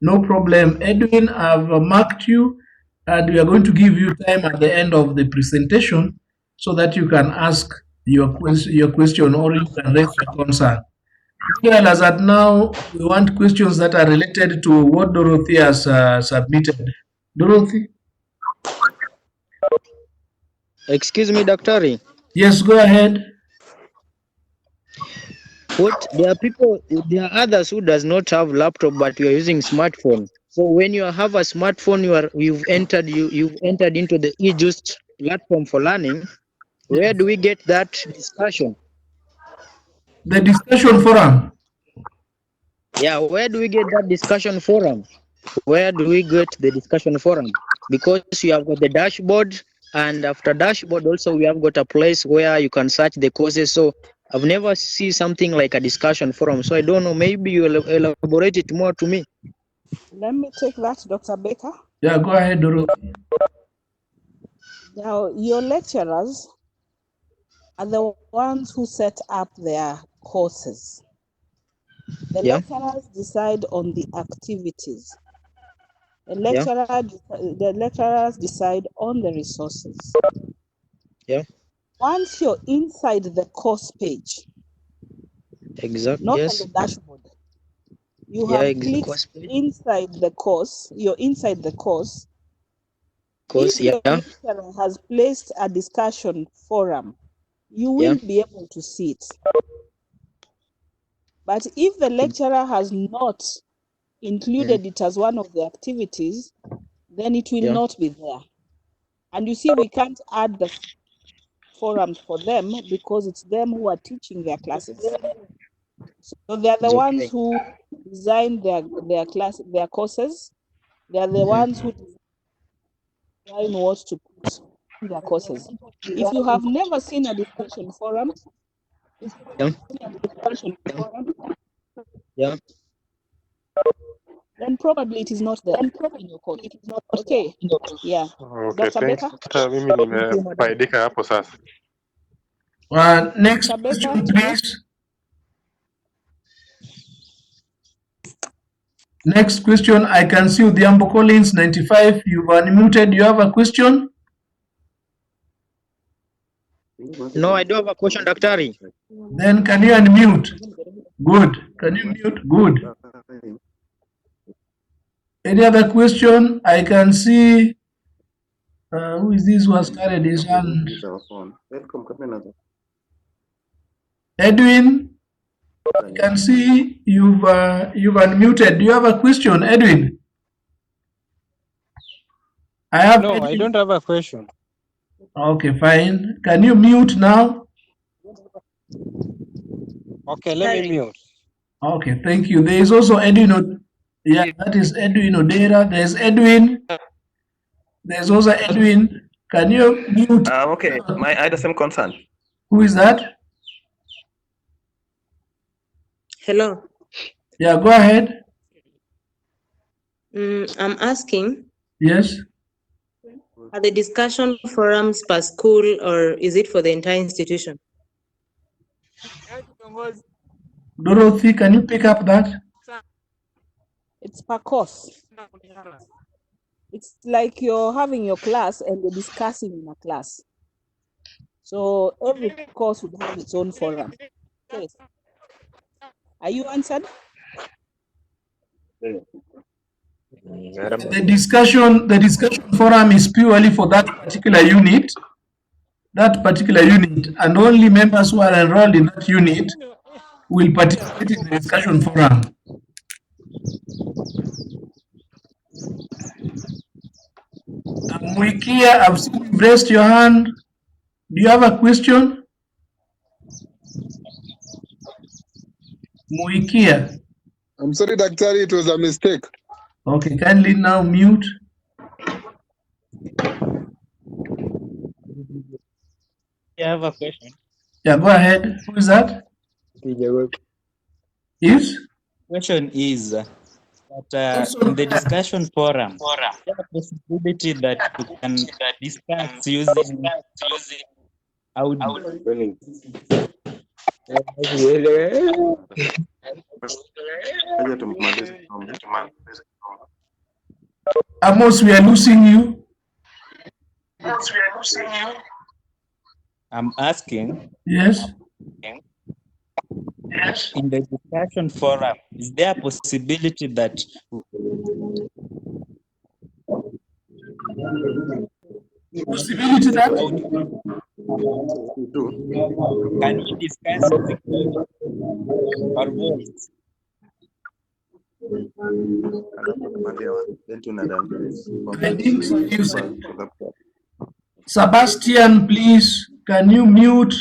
No problem. Edwin, I've marked you, and we are going to give you time at the end of the presentation so that you can ask your question or you can raise your concern. Well, as at now, we want questions that are related to what Dorothy has submitted. Dorothy? Excuse me, Doctor. Yes, go ahead. There are others who does not have laptop, but you are using smartphone. So when you have a smartphone, you've entered into the eJust platform for learning. Where do we get that discussion? The discussion forum. Yeah, where do we get that discussion forum? Where do we get the discussion forum? Because you have got the dashboard, and after dashboard also we have got a place where you can search the courses. So I've never seen something like a discussion forum, so I don't know. Maybe you'll elaborate it more to me. Let me take that, Dr. Baker. Yeah, go ahead, Dorothy. Now, your lecturers are the ones who set up their courses. The lecturers decide on the activities. The lecturers decide on the resources. Yeah. Once you're inside the course page, Exactly. not Yes. on the dashboard, you have clicked inside the course. You're inside the course. If your lecturer has placed a discussion forum, you will be able to see it. But if the lecturer has not included it as one of the activities, then it will not be there. And you see, we can't add the forums for them because it's them who are teaching their classes. So they are the ones who design their courses. They are the ones who design what to put in their courses. If you have never seen a discussion forum, then probably it is not there in your course. Okay. Yeah. Okay, Dr. thanks. Baker? Hata mimi nimefaidika hapo sasa. Next question, please. Next question, I can see Odhiambo Collins, 95. You've unmuted. You have a question? No, I don't have a question, Daktari. Then can you unmute? Good. Can you mute? Good. Any other question? I can see, who is this who has carried his hand? Edwin, I can see you've unmuted. Do you have a question, Edwin? No, I don't have a question. Okay, fine. Can you mute now? Okay, let me mute. Okay, thank you. There is also Edwin. Yeah, that is Edwin Odera. There's Edwin. There's also Edwin. Can you mute? Okay, I had the same concern. Who is that? Hello. Yeah, go ahead. I'm asking. Yes. Are the discussion forums per school or is it for the entire institution? Dorothy, can you pick up that? It's per course. It's like you're having your class and you're discussing in a class. So every course would have its own forum. Okay. Are you answered? The discussion forum is purely for that particular unit. And only members who are enrolled in that unit will participate in the discussion forum. Muikia, I've seen you raised your hand. Do you have a question? Muikia. I'm sorry, Daktari, it was a mistake. Okay, kindly now mute. I have a question. Yeah, go ahead. Who is that? Is? Question is that in the discussion forum, there a possibility that we can discuss using audio. Amos, we are losing you. I'm asking. Yes. In the discussion forum, is there a possibility that can we discuss using audio or voice? I think you said, Sebastian, please, can you mute?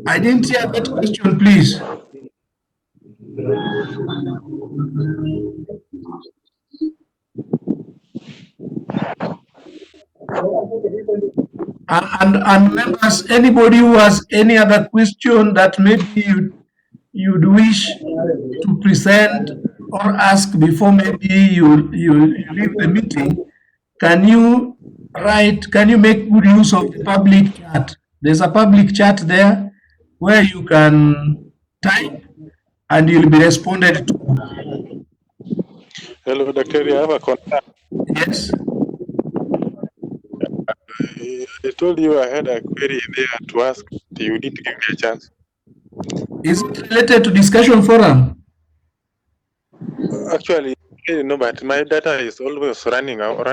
I didn't hear that question, please. And members, anybody who has any other question that maybe you'd wish to present or ask before maybe you leave the meeting, can you make good use of the public chat? There's a public chat there where you can type and you'll be responded to. Hello, Dr. I have a concern. Yes. I told you I had a query there to ask. You didn't give me a chance. Is it related to discussion forum? Actually, no, but my data is always running out.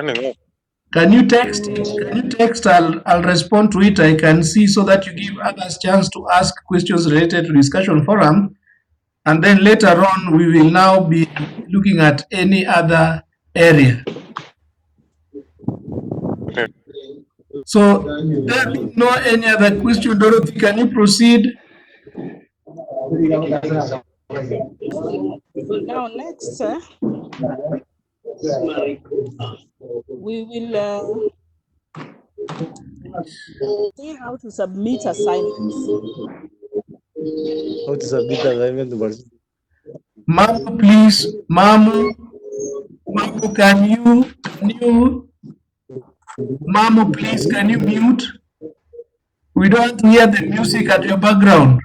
Can you text it? Can you text? I'll respond to it. I can see so that you give others chance to ask questions related to discussion forum. And then later on, we will now be looking at any other area. Okay. So there being no any other question, Dorothy, can you proceed? Now next, we will see how to submit assignments. How to submit assignments? Mamu, please. Mamu, can you, Mamu, please, can you mute? We don't hear the music at your background.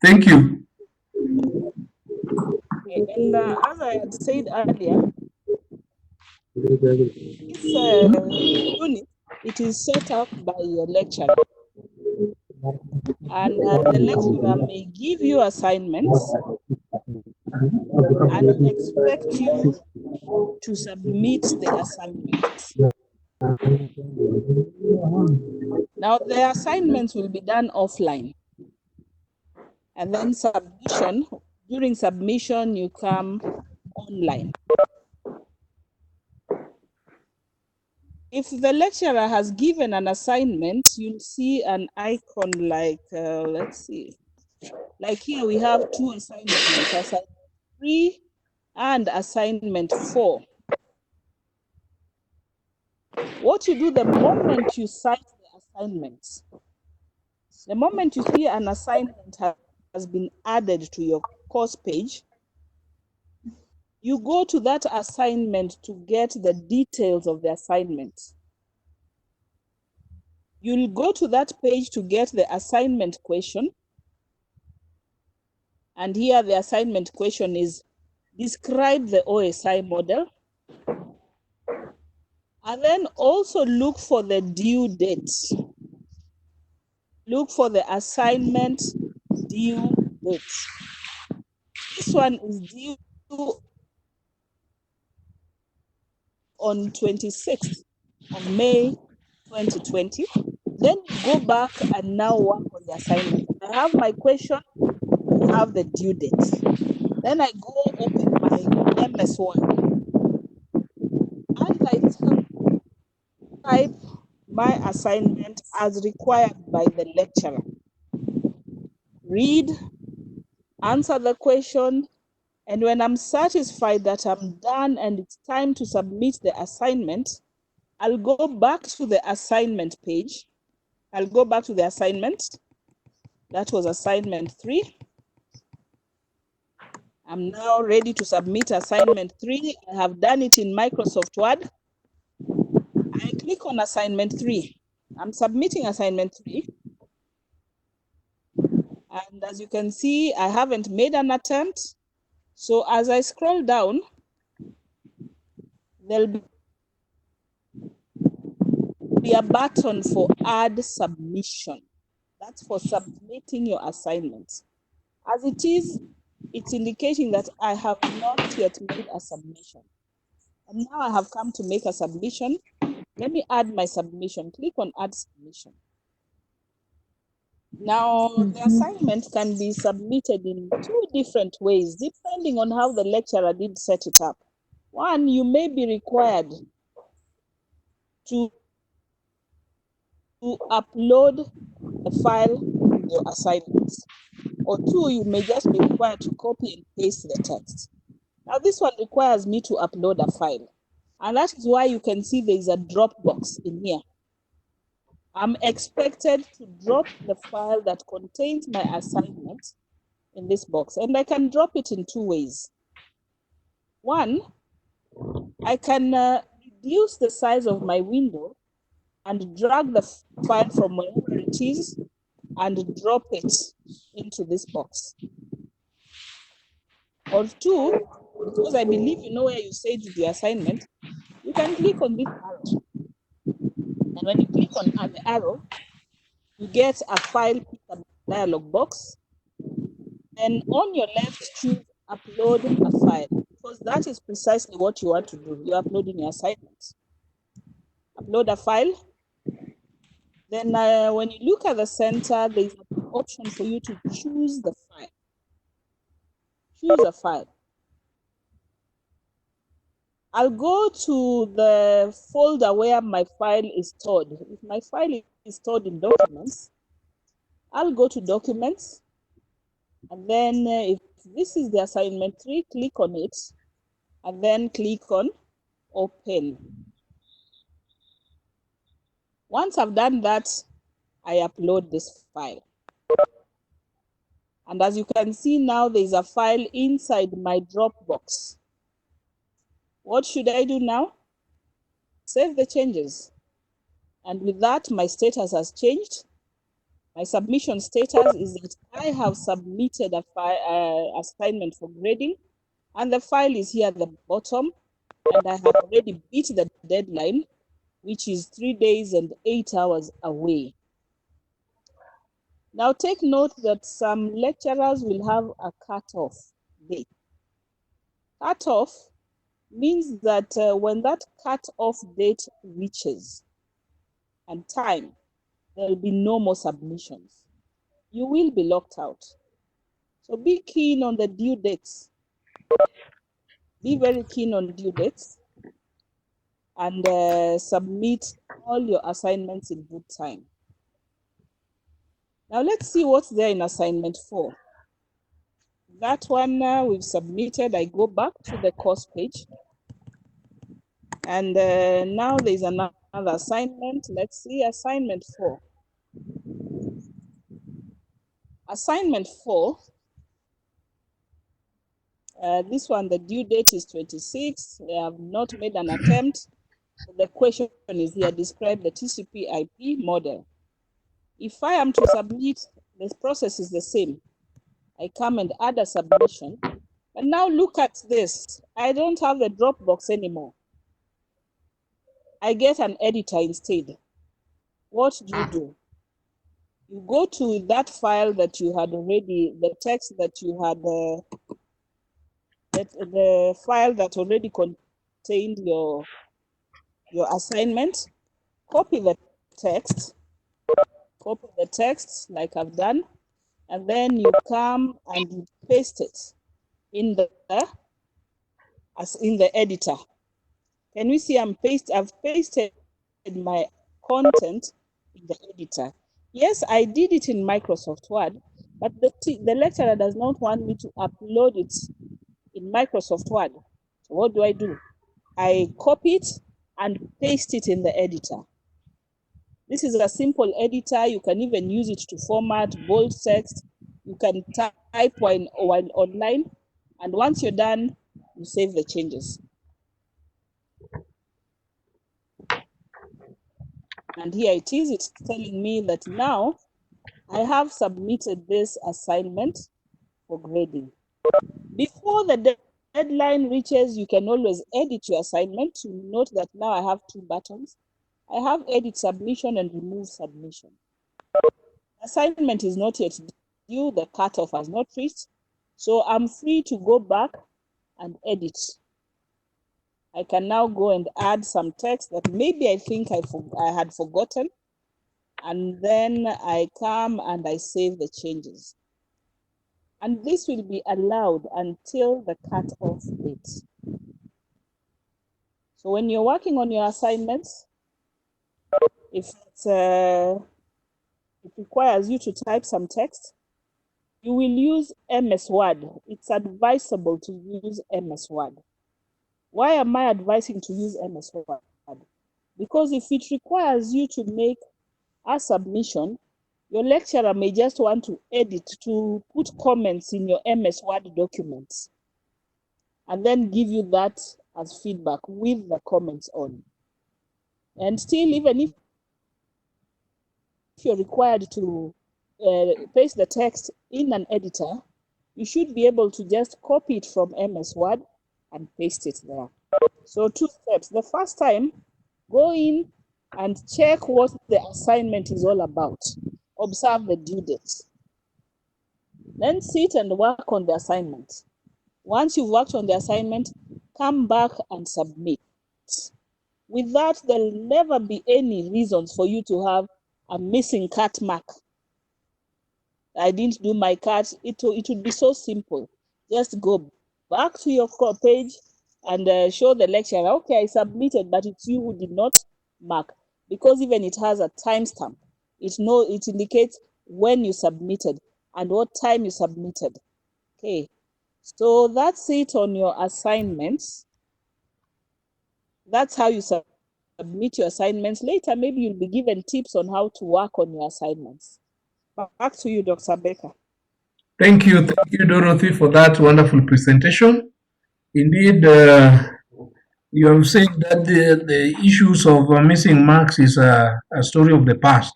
Thank you. Okay, and as I had said earlier, this unit, it is set up by your lecturer. And the lecturer may give you assignments and expect you to submit the assignments. Now, the assignments will be done offline. And then during submission, you come online. If the lecturer has given an assignment, you'll see an icon like, let's see, like here we have two assignments, assignment 3 and assignment 4. What you do the moment you cite the assignments, the moment you see an assignment has been added to your course page, you go to that assignment to get the details of the assignment. You'll go to that page to get the assignment question. And here the assignment question is, describe the OSI model. And then also look for the due date. Look for the assignment due date. This one is due on 26th of May 2020. Then you go back and now work on the assignment. I have my question, I have the due date. Then I go open my MS Word and I type my assignment as required by the lecturer. Read, answer the question, and when I'm satisfied that I'm done and it's time to submit the assignment, I'll go back to the assignment page. I'll go back to the assignment. That was assignment 3. I'm now ready to submit assignment 3. I have done it in Microsoft Word. I click on assignment 3. I'm submitting assignment 3. And as you can see, I haven't made an attempt. So as I scroll down, there'll be a button for add submission. That's for submitting your assignments. As it is, it's indicating that I have not yet made a submission. And now I have come to make a submission. Let me add my submission. Click on add submission. Now, the assignment can be submitted in 2 different ways, depending on how the lecturer did set it up. One, you may be required to upload a file with your assignments. Or 2, you may just be required to copy and paste the text. Now, this one requires me to upload a file. And that is why you can see there is a Dropbox in here. I'm expected to drop the file that contains my assignment in this box. And I can drop it in two ways. One, I can reduce the size of my window and drag the file from wherever it is and drop it into this box. Or two, because I believe you know where you saved the assignment, you can click on this arrow. And when you click on the arrow, you get a file picker dialog box. Then on your left, choose upload a file, because that is precisely what you want to do. You're uploading your assignments. Upload a file. Then when you look at the center, there's an option for you to choose the file. Choose a file. I'll go to the folder where my file is stored. If my file is stored in documents, I'll go to documents. And then if this is the assignment 3, click on it. And then click on open. Once I've done that, I upload this file. And as you can see now, there's a file inside my Dropbox. What should I do now? Save the changes. And with that, my status has changed. My submission status is that I have submitted a assignment for grading, and the file is here at the bottom, and I have already beat the deadline, which is 3 days and 8 hours away. Now take note that some lecturers will have a cutoff date. Cutoff means that when that cutoff date reaches and time, there will be no more submissions. You will be locked out. So be keen on the due dates. Be very keen on due dates and submit all your assignments in good time. Now let's see what's there in assignment 4. That one we've submitted. I go back to the course page. And now there's another assignment. Let's see, assignment 4. Assignment 4, this one, the due date is 26. They have not made an attempt. So the question is here, describe the TCP IP model. If I am to submit, this process is the same. I come and add a submission. And now look at this. I don't have the Dropbox anymore. I get an editor instead. What do? You go to that file that you had already, the text that you had, the file that already contained your assignment, copy the text like I've done, and then you come and you paste it in the editor. Can we see I've pasted my content in the editor. Yes, I did it in Microsoft Word, but the lecturer does not want me to upload it in Microsoft Word. So what do? I copy it and paste it in the editor. This is a simple editor. You can even use it to format bold text. You can type while online. And once you're done, you save the changes. And here it is. It's telling me that now I have submitted this assignment for grading. Before the deadline reaches, you can always edit your assignment. You note that now I have 2 buttons. I have edit submission and remove submission. Assignment is not yet due, the cutoff has not reached, so I'm free to go back and edit. I can now go and add some text that maybe I think I had forgotten, and then I come and I save the changes. And this will be allowed until the cutoff date. So when you're working on your assignments, if it requires you to type some text, you will use MS Word. It's advisable to use MS Word. Why am I advising to use MS Word? Because if it requires you to make as submission, your lecturer may just want to edit, to put comments in your MS Word documents, and then give you that as feedback with the comments on. And still, even if you're required to paste the text in an editor, you should be able to just copy it from MS Word and paste it there. So 2 steps. The first time, go in and check what the assignment is all about. Observe the due dates. Then sit and work on the assignment. Once you've worked on the assignment, come back and submit. With that, there'll never be any reasons for you to have a missing cut mark. I didn't do my cut. It would be so simple. Just go back to your page and show the lecturer, okay, I submitted, but it's you who did not mark, because even it has a timestamp. It indicates when you submitted and what time you submitted. Okay, so that's it on your assignments. That's how you submit your assignments. Later, maybe you'll be given tips on how to work on your assignments. Back to you, Dr. Baker. Thank you, Dorothy, for that wonderful presentation. Indeed, you have said that the issues of missing marks is a story of the past,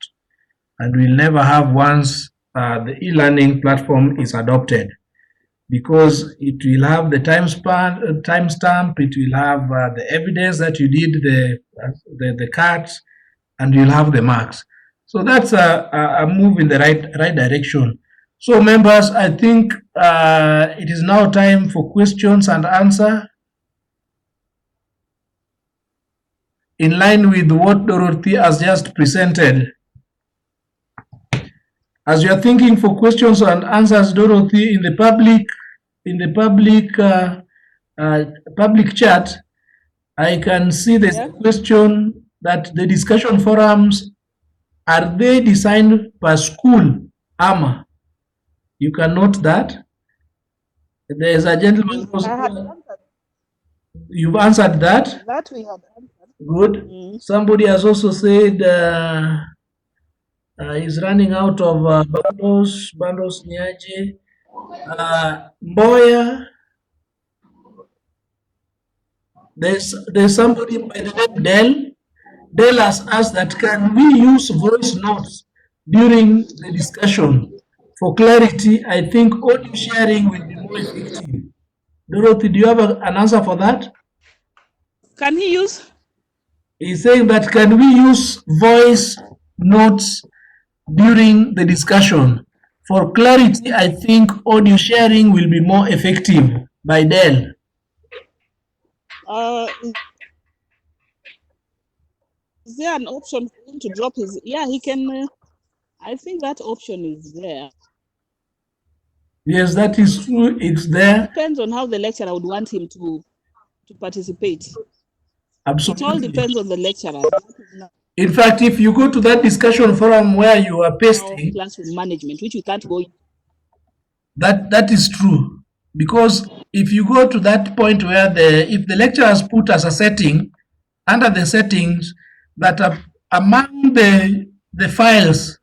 and we'll never have once the e-learning platform is adopted, because it will have the timestamp, it will have the evidence that you did the cuts, and you'll have the marks. So that's a move in the right direction. So members, I think it is now time for questions and answer. In line with what Dorothy has just presented. As you are thinking for questions and answers, Dorothy, in the public chat, I can see there's a question that the discussion forums, are they designed per school? AMA. You can note that. There's a gentleman who's you've answered that. That we have answered. Good. Somebody has also said he's running out of bundles niaje. Mboya. There's somebody by the name Dell. Dell has asked that can we use voice notes during the discussion? For clarity, I think audio sharing will be more effective. Dorothy, do you have an answer for that? Can he use? He's saying that can we use voice notes during the discussion? For clarity, I think audio sharing will be more effective. By Dell. Is there an option for him to drop his? Yeah, he can. I think that option is there. Yes, that is true. It's there. Depends on how the lecturer would want him to participate. Absolutely. It all depends on the lecturer. In fact, if you go to that discussion forum where you are pasting classroom management, which we can't go in. That is true, because if you go to that point where if the lecturer has put as a setting under the settings that among the files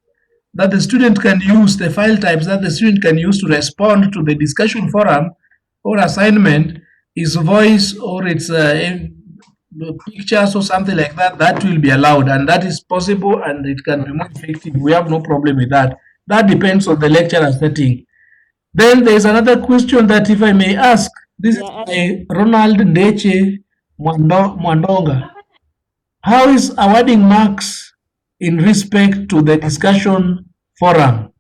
that the student can use, the file types that the student can use to respond to the discussion forum or assignment is voice or it's pictures or something like that, that will be allowed, and that is possible and it can be more effective. We have no problem with that. That depends on the lecturer setting. Then there is another question that if I may ask, this is by Ronald Ndeche Mwandonga. How is awarding marks in respect to the discussion forum?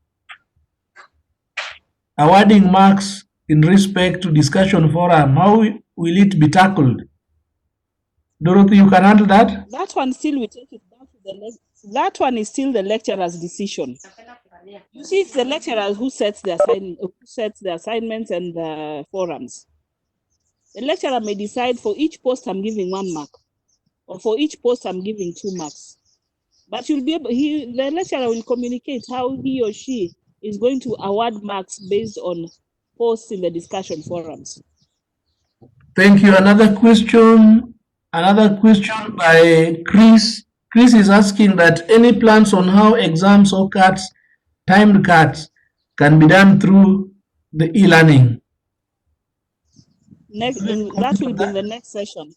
Awarding marks in respect to discussion forum, how will it be tackled? Dorothy, you can handle that? That one still we take it back to the that one is still the lecturer's decision. You see, it's the lecturer who sets the assignments and the forums. The lecturer may decide for each post I'm giving 1 mark, or for each post I'm giving 2 marks. But you'll be able, the lecturer will communicate how he or she is going to award marks based on posts in the discussion forums. Thank you. Another question by Chris Chris is asking that any plans on how exams or cuts, timed cuts, can be done through the e-learning. That will be in the next session.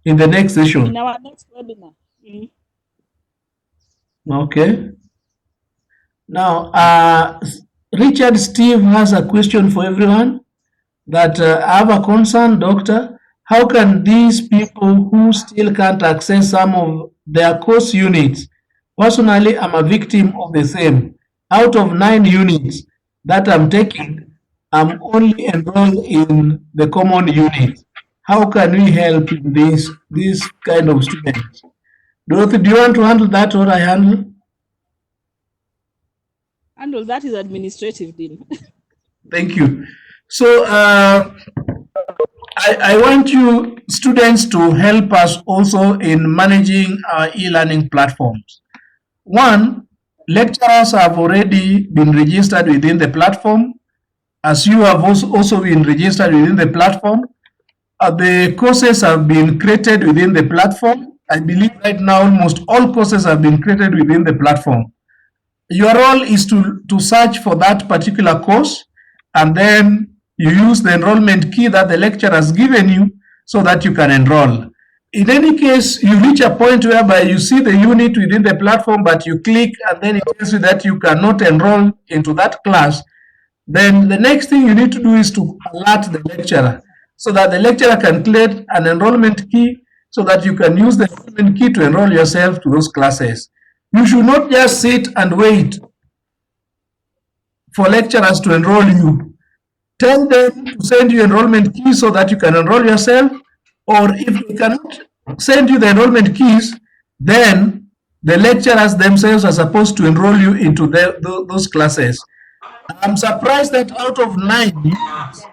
In the next session. In our next webinar. Okay. Now, Richard Steve has a question for everyone that I have a concern, doctor. How can these people who still can't access some of their course units? Personally, I'm a victim of the same. Out of 9 units that I'm taking, I'm only enrolled in the common unit. How can we help this kind of students? Dorothy, do you want to handle that or I handle? Handle that is administrative, Dean. Thank you. So I want you students to help us also in managing our e-learning platforms. One, lecturers have already been registered within the platform, as you have also been registered within the platform. The courses have been created within the platform. I believe right now almost all courses have been created within the platform. Your role is to search for that particular course, and then you use the enrollment key that the lecturer has given you so that you can enroll. In any case, you reach a point whereby you see the unit within the platform, but you click and then it tells you that you cannot enroll into that class. Then the next thing you need to do is to alert the lecturer so that the lecturer can create an enrollment key so that you can use the enrollment key to enroll yourself to those classes. You should not just sit and wait for lecturers to enroll you. Tell them to send you enrollment keys so that you can enroll yourself, or if they cannot send you the enrollment keys, then the lecturers themselves are supposed to enroll you into those classes. I'm surprised that out of 9 units,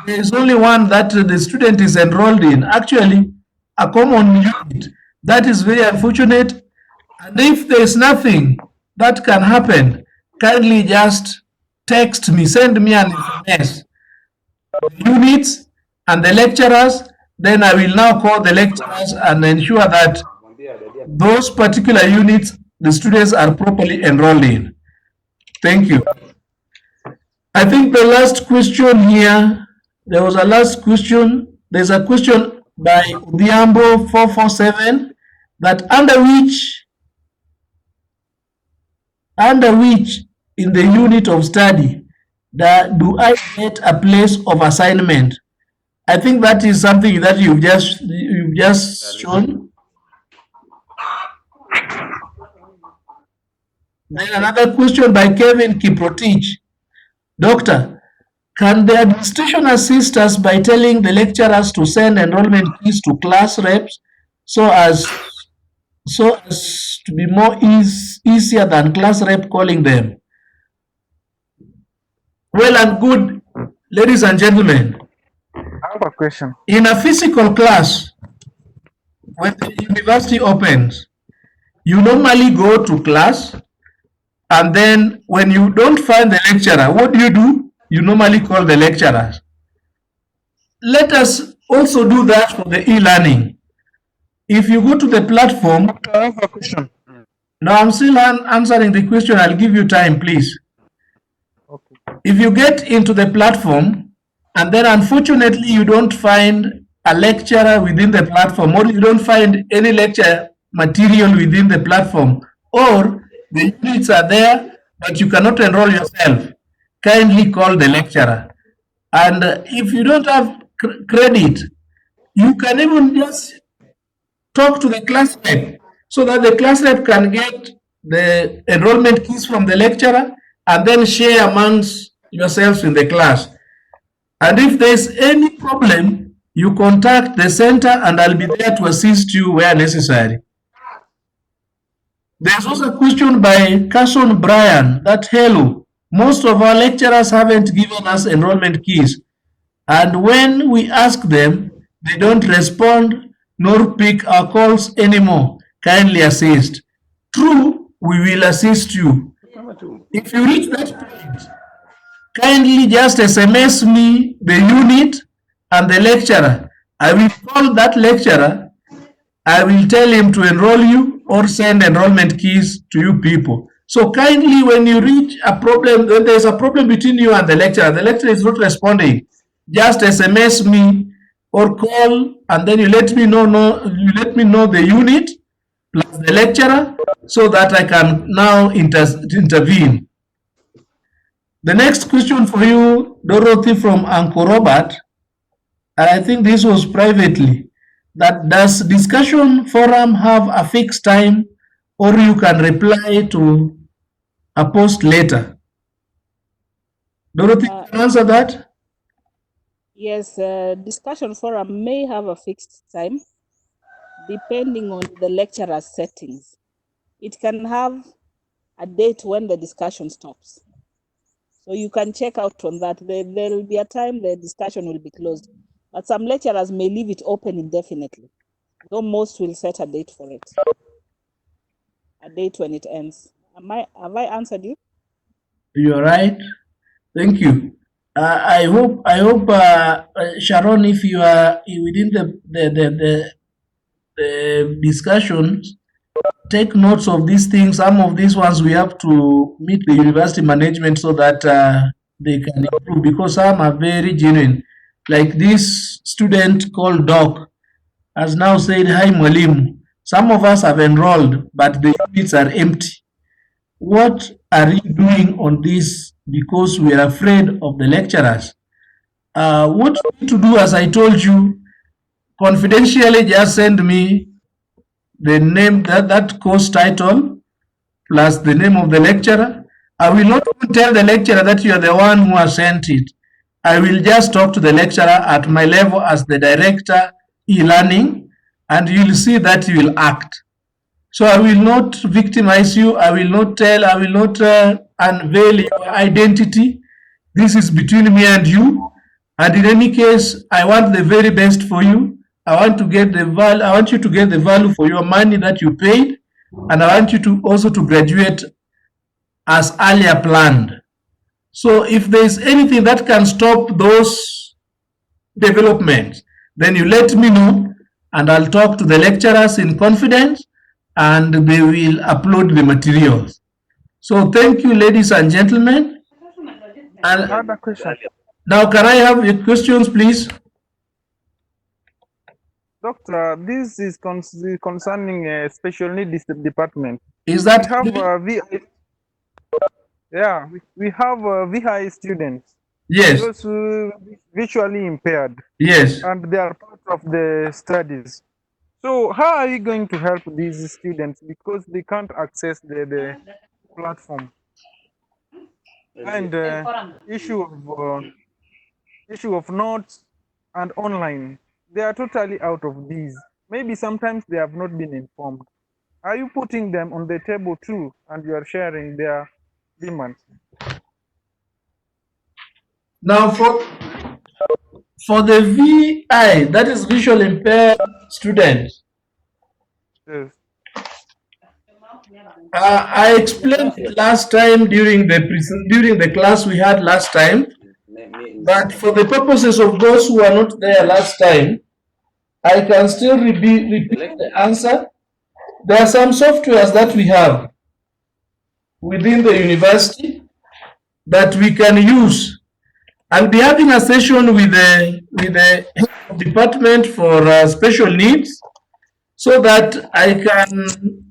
there is only one that the student is enrolled in. Actually, a common unit. That is very unfortunate. And if there is nothing that can happen, kindly just text me, send me an SMS, units and the lecturers, then I will now call the lecturers and ensure that those particular units, the students are properly enrolled in. Thank you. I think the last question here, there was a last question. There's a question by Diambo 447 that under which in the unit of study do I get a place of assignment? I think that is something that you've just shown. Then another question by Kevin Kiprotich. Doctor, can the administration assist us by telling the lecturers to send enrollment keys to class reps so as to be more easier than class rep calling them? Well and good, ladies and gentlemen. I have a question. In a physical class, when the university opens, you normally go to class, and then when you don't find the lecturer, what do? You normally call the lecturers. Let us also do that for the e-learning. If you go to the platform, I have a question. No, I'm still answering the question. I'll give you time, please. Okay. If you get into the platform and then unfortunately you don't find a lecturer within the platform, or you don't find any lecture material within the platform, or the units are there but you cannot enroll yourself, kindly call the lecturer. And if you don't have credit, you can even just talk to the class rep so that the class rep can get the enrollment keys from the lecturer and then share amongst yourselves in the class. And if there's any problem, you contact the center and I'll be there to assist you where necessary. There's also a question by Carson Bryan that, hello, most of our lecturers haven't given us enrollment keys, and when we ask them, they don't respond nor pick our calls anymore. Kindly assist. True, we will assist you. If you reach that point, kindly just SMS me the unit and the lecturer. I will call that lecturer. I will tell him to enroll you, or send enrollment keys to you people. So kindly, when you reach a problem, when there's a problem between you and the lecturer is not responding, just SMS me or call, and then you let me know the unit plus the lecturer, so that I can now intervene. The next question for you, Dorothy from Uncle Robert, and I think this was privately, that does discussion forum have a fixed time, or you can reply to a post later? Dorothy, can you answer that? Yes, discussion forum may have a fixed time depending on the lecturer's settings. It can have a date when the discussion stops. So you can check out on that. There will be a time the discussion will be closed. But some lecturers may leave it open indefinitely, though most will set a date for it. A date when it ends. Have I answered you? You're right. Thank you. I hope, Sharon, if you are within the discussions, take notes of these things. Some of these ones we have to meet the university management so that they can improve, because some are very genuine. Like this student called Doc has now said, "Hi, Mwalim. Some of us have enrolled, but the units are empty. What are you doing on this? Because we are afraid of the lecturers." What you need to do, as I told you, confidentially just send me the name, that course title, plus the name of the lecturer. I will not tell the lecturer that you are the one who has sent it. I will just talk to the lecturer at my level as the director e-learning, and you'll see that he will act. So I will not victimize you. I will not unveil your identity. This is between me and you. And in any case, I want the very best for you. I want you to get the value for your money that you paid, and I want you to also to graduate as earlier planned. So if there is anything that can stop those developments, then you let me know, and I'll talk to the lecturers in confidence, and they will upload the materials. So thank you, ladies and gentlemen. And I have a question. now, can I have your questions, please? Doctor, this is concerning special needs department. Is that we have we have VI students. Yes. Those who visually impaired. Yes. And they are part of the studies. So how are you going to help these students, because they can't access the platform? And issue of notes and online, they are totally out of these. Maybe sometimes they have not been informed. Are you putting them on the table too, and you are sharing their demands? Now, for the VI, that is visual impaired students, yes. I explained it last time during the class we had last time, but for the purposes of those who are not there last time, I can still repeat the answer. There are some softwares that we have within the university that we can use. I'll be having a session with the head of department for special needs, so that I can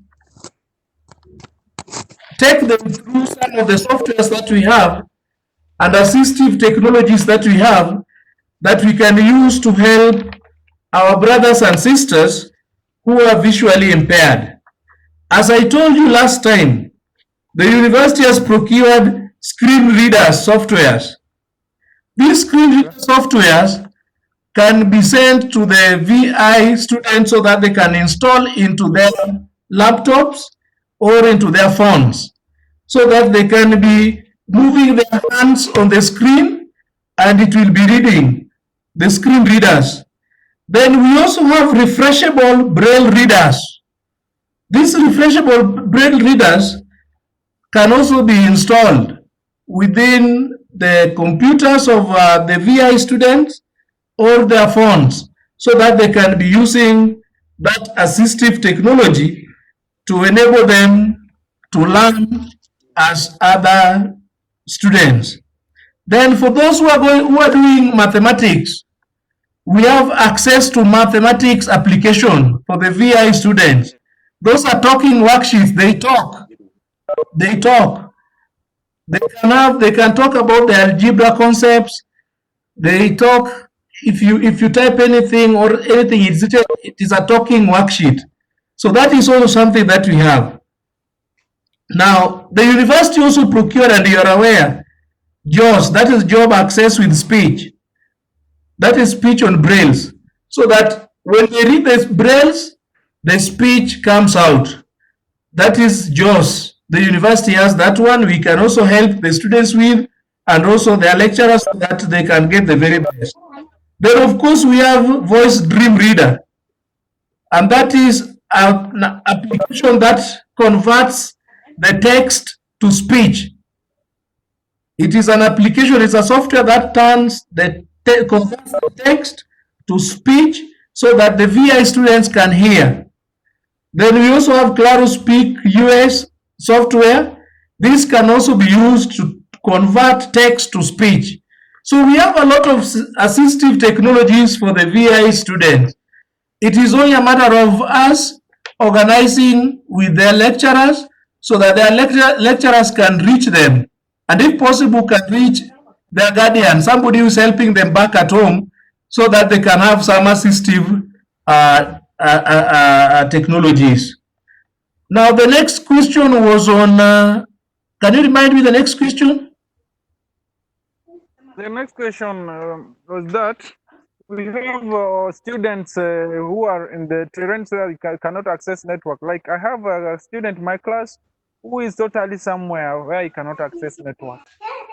take them through some of the softwares that we have and assistive technologies that we have that we can use to help our brothers and sisters who are visually impaired. As I told you last time, the university has procured screen reader softwares. These screen reader softwares can be sent to the VI students so that they can install into their laptops or into their phones, so that they can be moving their hands on the screen and it will be reading the screen readers. Then we also have refreshable braille readers. These refreshable braille readers can also be installed within the computers of the VI students or their phones, so that they can be using that assistive technology to enable them to learn as other students. Then for those who are doing mathematics, we have access to mathematics application for the VI students. Those are talking worksheets. They talk. They talk. They can talk about the algebra concepts. They talk. If you type anything or anything, it is a talking worksheet. So that is also something that we have. Now, the university also procured, and you are aware, JAWS, that is Job Access with Speech. That is speech on brailles. So that when they read the brailles, the speech comes out. That is JAWS. The university has that one. We can also help the students with, and also their lecturers, so that they can get the very best. Then, of course, we have Voice Dream Reader. And that is an application that converts the text to speech. It is an application, it's a software that turns converts the text to speech so that the VI students can hear. Then we also have Claro Speak US software. This can also be used to convert text to speech. So we have a lot of assistive technologies for the VI students. It is only a matter of us organizing with their lecturers so that their lecturers can reach them, and if possible can reach their guardian, somebody who is helping them back at home, so that they can have some assistive technologies. Now the next question was on, can you remind me the next question? The next question was that we have students who are in the terrains where you cannot access network. Like I have a student in my class who is totally somewhere where he cannot access network.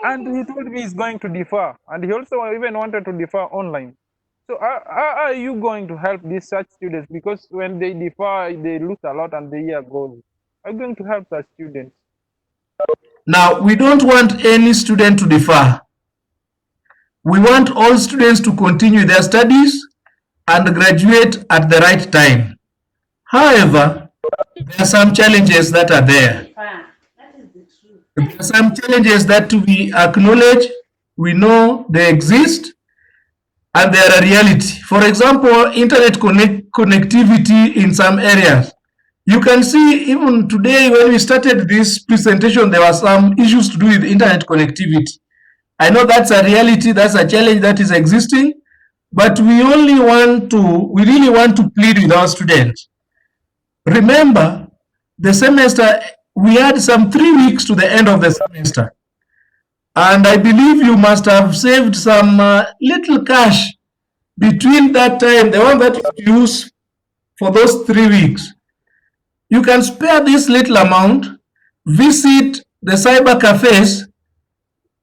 And he told me he's going to defer. And he also even wanted to defer online. So how are you going to help these such students? Because when they defer, they lose a lot and the year goes. Are you going to help such students? Now, we don't want any student to defer. We want all students to continue their studies and graduate at the right time. However, there are some challenges that are there. There are some challenges that we acknowledge, we know they exist, and they are a reality. For example, internet connectivity in some areas. You can see even today when we started this presentation, there were some issues to do with internet connectivity. I know that's a reality, that's a challenge that is existing, but we really want to plead with our students. Remember, the semester, we had some 3 weeks to the end of the semester. And I believe you must have saved some little cash between that time, the one that you use for those 3 weeks. You can spare this little amount, visit the cyber cafes,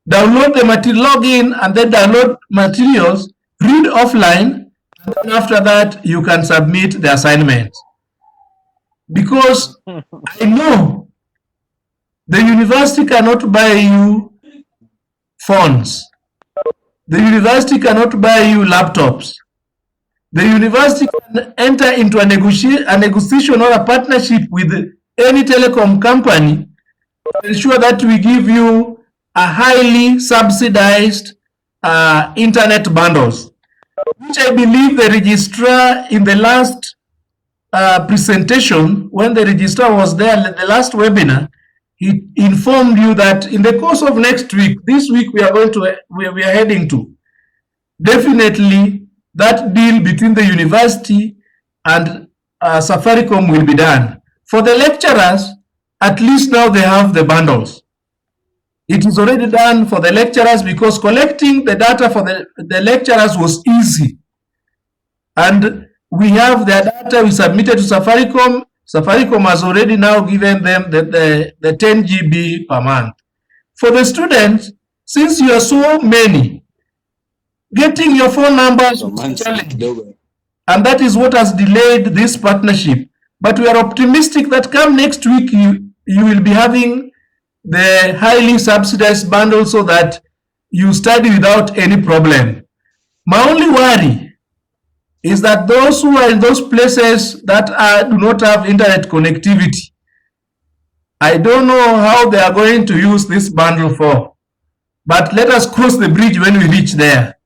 download the material, log in, and then download materials, read offline, and then after that, you can submit the assignments. Because I know the university cannot buy you phones. The university cannot buy you laptops. The university can enter into a negotiation or a partnership with any telecom company to ensure that we give you a highly subsidized internet bundles, which I believe the registrar in the last presentation, when the registrar was there, the last webinar, he informed you that in the course of next week, this week we are heading to, definitely that deal between the university and Safaricom will be done. For the lecturers, at least now they have the bundles. It is already done for the lecturers because collecting the data for the lecturers was easy. And we have their data, we submitted to Safaricom. Safaricom has already now given them the 10 GB per month. For the students, since you are so many, getting your phone numbers is a challenge. And that is what has delayed this partnership. But we are optimistic that come next week, you will be having the highly subsidized bundle so that you study without any problem. My only worry is that those who are in those places that do not have internet connectivity, I don't know how they are going to use this bundle for, but let us cross the bridge when we reach there.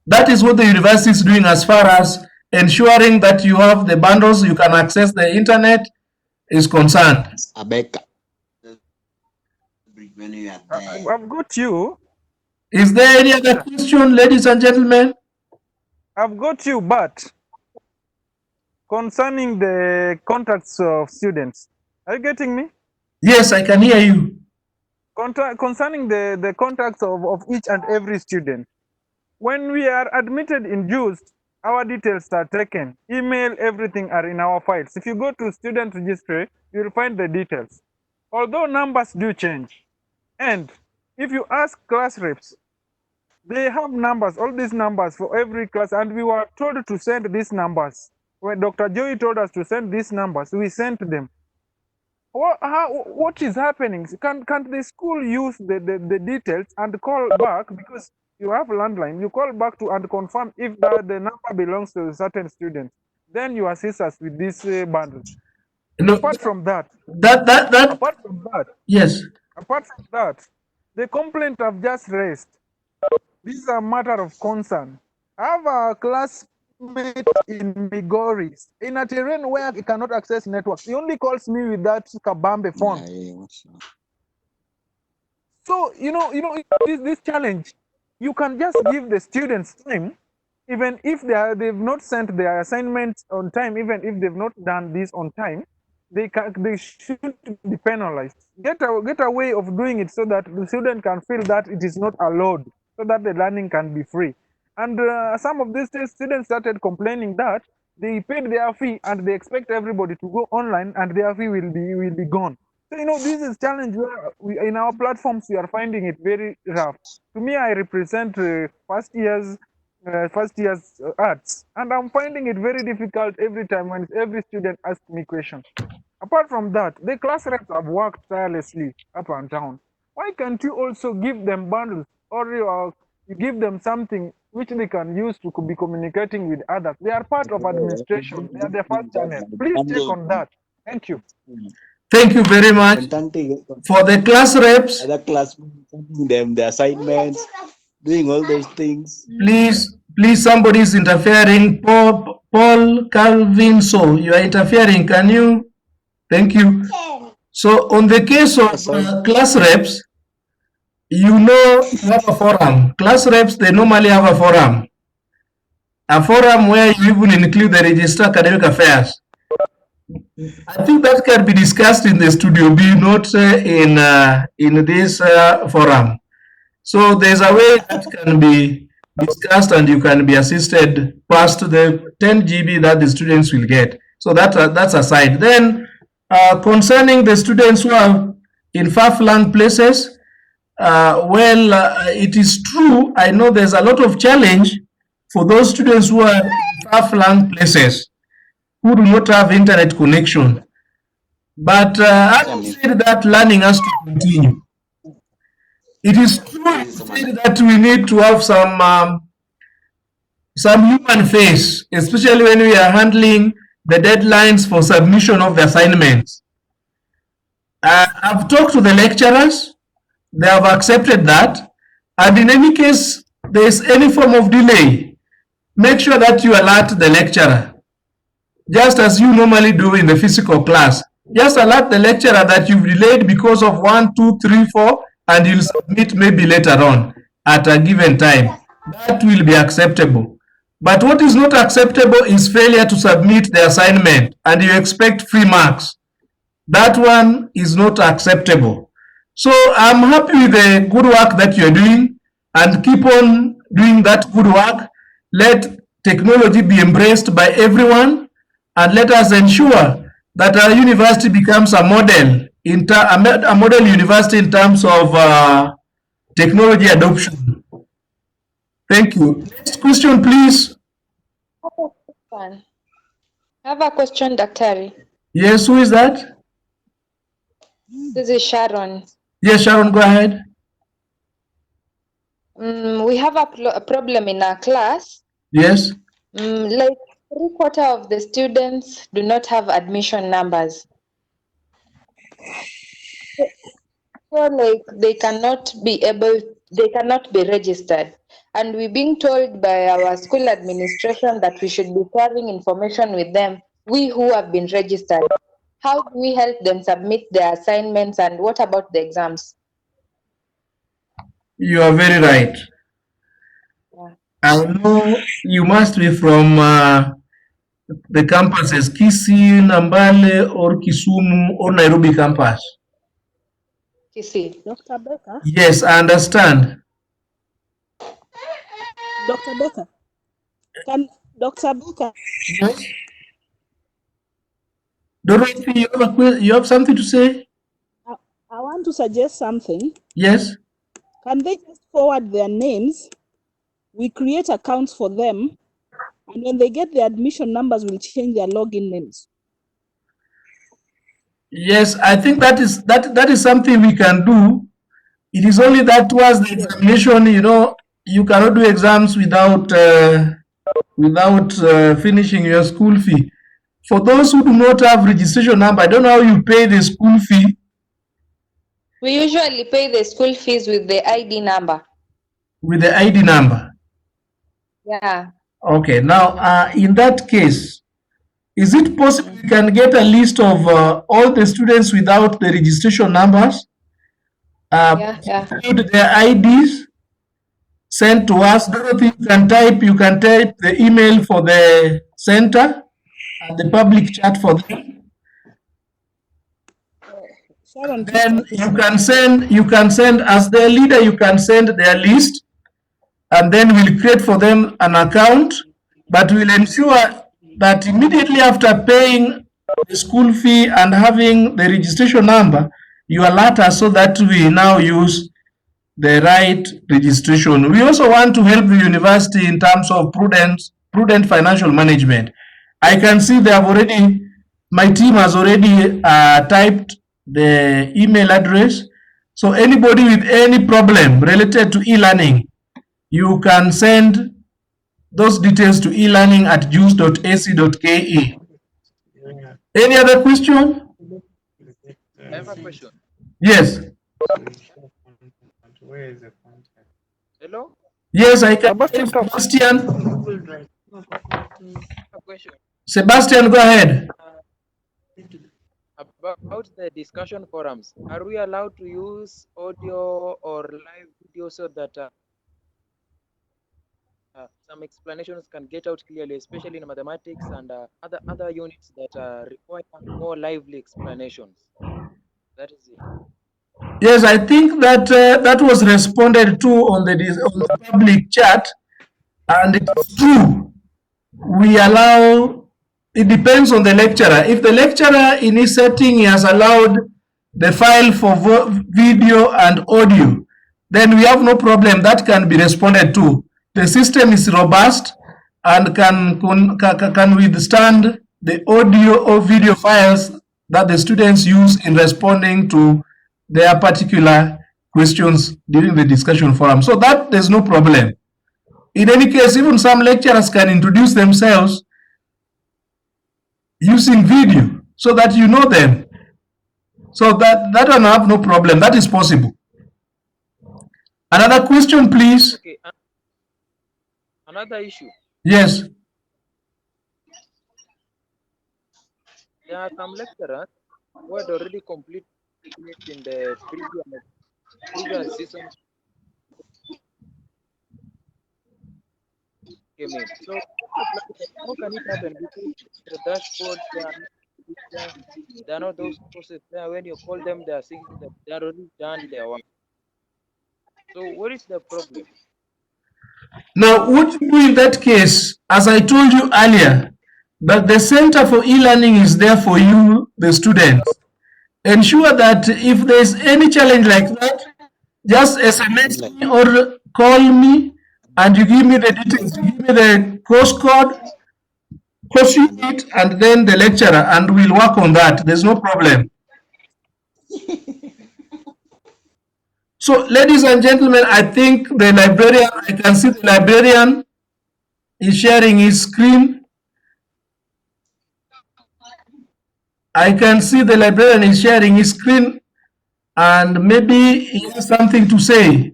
That is what the university is doing as far as ensuring that you have the bundles, you can access the internet is concerned. I've got you. Is there any other question, ladies and gentlemen? I've got you, but concerning the contacts of students, are you getting me? Yes, I can hear you. Concerning the contacts of each and every student, when we are admitted in JUST, our details are taken. Email, everything are in our files. If you go to student registry, you'll find the details. Although numbers do change. And if you ask class reps, they have numbers, all these numbers for every class, and we were told to send these numbers. When Dr. Joey told us to send these numbers, we sent them. What is happening? Can't the school use the details and call back, because you have landline, you call back to and confirm if the number belongs to a certain student. Then you assist us with this bundle. No, apart from that, yes. Apart from that, the complaint I've just raised, this is a matter of concern. I have a classmate in Migori, in a terrain where he cannot access networks. He only calls me with that Kabambe phone. So, this challenge, you can just give the students time, even if they've not sent their assignments on time, even if they've not done this on time, they should be penalized. Get a way of doing it so that the student can feel that it is not a load, so that the learning can be free. And some of these students started complaining that they paid their fee and they expect everybody to go online and their fee will be gone. So, this is challenge where in our platforms, we are finding it very rough. To me, I represent first year's arts, and I'm finding it very difficult every time when every student asks me questions. Apart from that, the class reps have worked tirelessly up and down. Why can't you also give them bundles, or you give them something which they can use to be communicating with others? They are part of administration. They are the first channel. Please check on that. Thank you. Thank you very much. For the class reps, other class them the assignments, doing all those things. please, somebody is interfering. Paul Calvin, so you are interfering. Can you? Thank you. So on the case of class reps, you have a forum. Class reps, they normally have a forum. A forum where you even include the Register Academic Affairs. I think that can be discussed in the Studio B, not in this forum. So there's a way that can be discussed and you can be assisted past the 10 GB that the students will get. So that's aside. Then concerning the students who are in far-flung places, it is true, I know there's a lot of challenge for those students who are in far-flung places who do not have internet connection. But having said that, learning has to continue. It is true that we need to have some human face, especially when we are handling the deadlines for submission of the assignments. I've talked to the lecturers, they have accepted that, and in any case there is any form of delay, make sure that you alert the lecturer, just as you normally do in the physical class. Just alert the lecturer that you've delayed because of 1, 2, 3, 4, and you'll submit maybe later on at a given time. That will be acceptable. But what is not acceptable is failure to submit the assignment and you expect free marks. That one is not acceptable. So I'm happy with the good work that you're doing, and keep on doing that good work. Let technology be embraced by everyone, and let us ensure that our university becomes a model university in terms of technology adoption. Thank you. Next question, please. I have a question, Daktari. Yes, who is that? This is Sharon. Yes, Sharon, go ahead. We have a problem in our class. Yes. Like 3/4 of the students do not have admission numbers. So like they cannot be registered. And we're being told by our school administration that we should be sharing information with them, we who have been registered. How do we help them submit their assignments, and what about the exams? You are very right. Yeah. I know you must be from the campuses Kisii, Nambale, or Kisumu, or Nairobi campus. Kisii. Dr. Becker? Yes, I understand. Dr. Becker? Can Dr. Becker? Yes. Dorothy, you have something to say? I want to suggest something. Yes. Can they just forward their names? We create accounts for them, and when they get their admission numbers, we'll change their login names. Yes, I think that is something we can do. It is only that towards the examination, you cannot do exams without finishing your school fee. For those who do not have registration number, I don't know how you pay the school fee. We usually pay the school fees with the ID number. With the ID number. Yeah. Okay. Now, in that case, is it possible we can get a list of all the students without the registration numbers? Include their IDs, sent to us. Dorothy, you can type the email for the center and the public chat for them. Then you can send as their leader, you can send their list, and then we'll create for them an account, but we'll ensure that immediately after paying the school fee and having the registration number, you alert us so that we now use the right registration. We also want to help the university in terms of prudent financial management. I can see my team has already typed the email address. So anybody with any problem related to e-learning, you can send those details to elearning@juice.ac.ke. Any other question? I have a question. Yes. Hello? Yes, I can. Sebastian. A question. Sebastian, go ahead. About the discussion forums, are we allowed to use audio or live video so that some explanations can get out clearly, especially in mathematics and other units that require more lively explanations? That is it. Yes, I think that that was responded to on the public chat, and it's true. We allow. It depends on the lecturer. If the lecturer in his setting has allowed the file for video and audio, then we have no problem. That can be responded to. The system is robust and can withstand the audio or video files that the students use in responding to their particular questions during the discussion forum. So that there's no problem. In any case, even some lecturers can introduce themselves using video so that you know them. So that one have no problem. That is possible. Another question, please. Okay. Another issue. Yes. There are some lecturers who had already completed in the previous season. So how can it happen? Because the dashboard, there are not those courses there. When you call them, they are saying that they are already done their work. So what is the problem? Now, what you do in that case, as I told you earlier, that the Center for e-learning is there for you, the students. Ensure that if there's any challenge like that, just SMS me or call me, and you give me the details, you give me the course code, course unit, and then the lecturer, and we'll work on that. There's no problem. So, ladies and gentlemen, I think the librarian, I can see the librarian is sharing his screen. I can see the librarian is sharing his screen. and maybe he has something to say.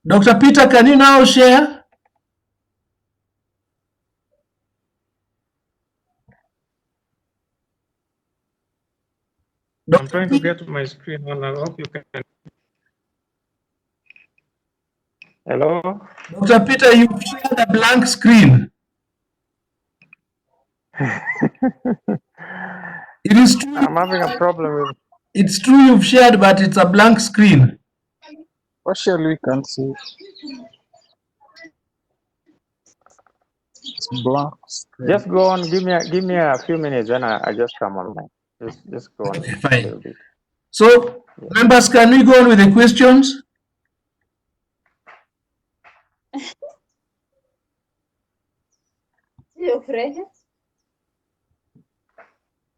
Dr. Peter, can you now share? I'm trying to get my screen on. I hope you can. Hello? Dr. Peter, you shared a blank screen. It is true. I'm having a problem with. It's true you've shared, but it's a blank screen. What shall we can see? It's blank screen. Just go on. Give me a few minutes, then I just come online. Just go on Okay, a fine. little bit. So, members, can we go on with the questions?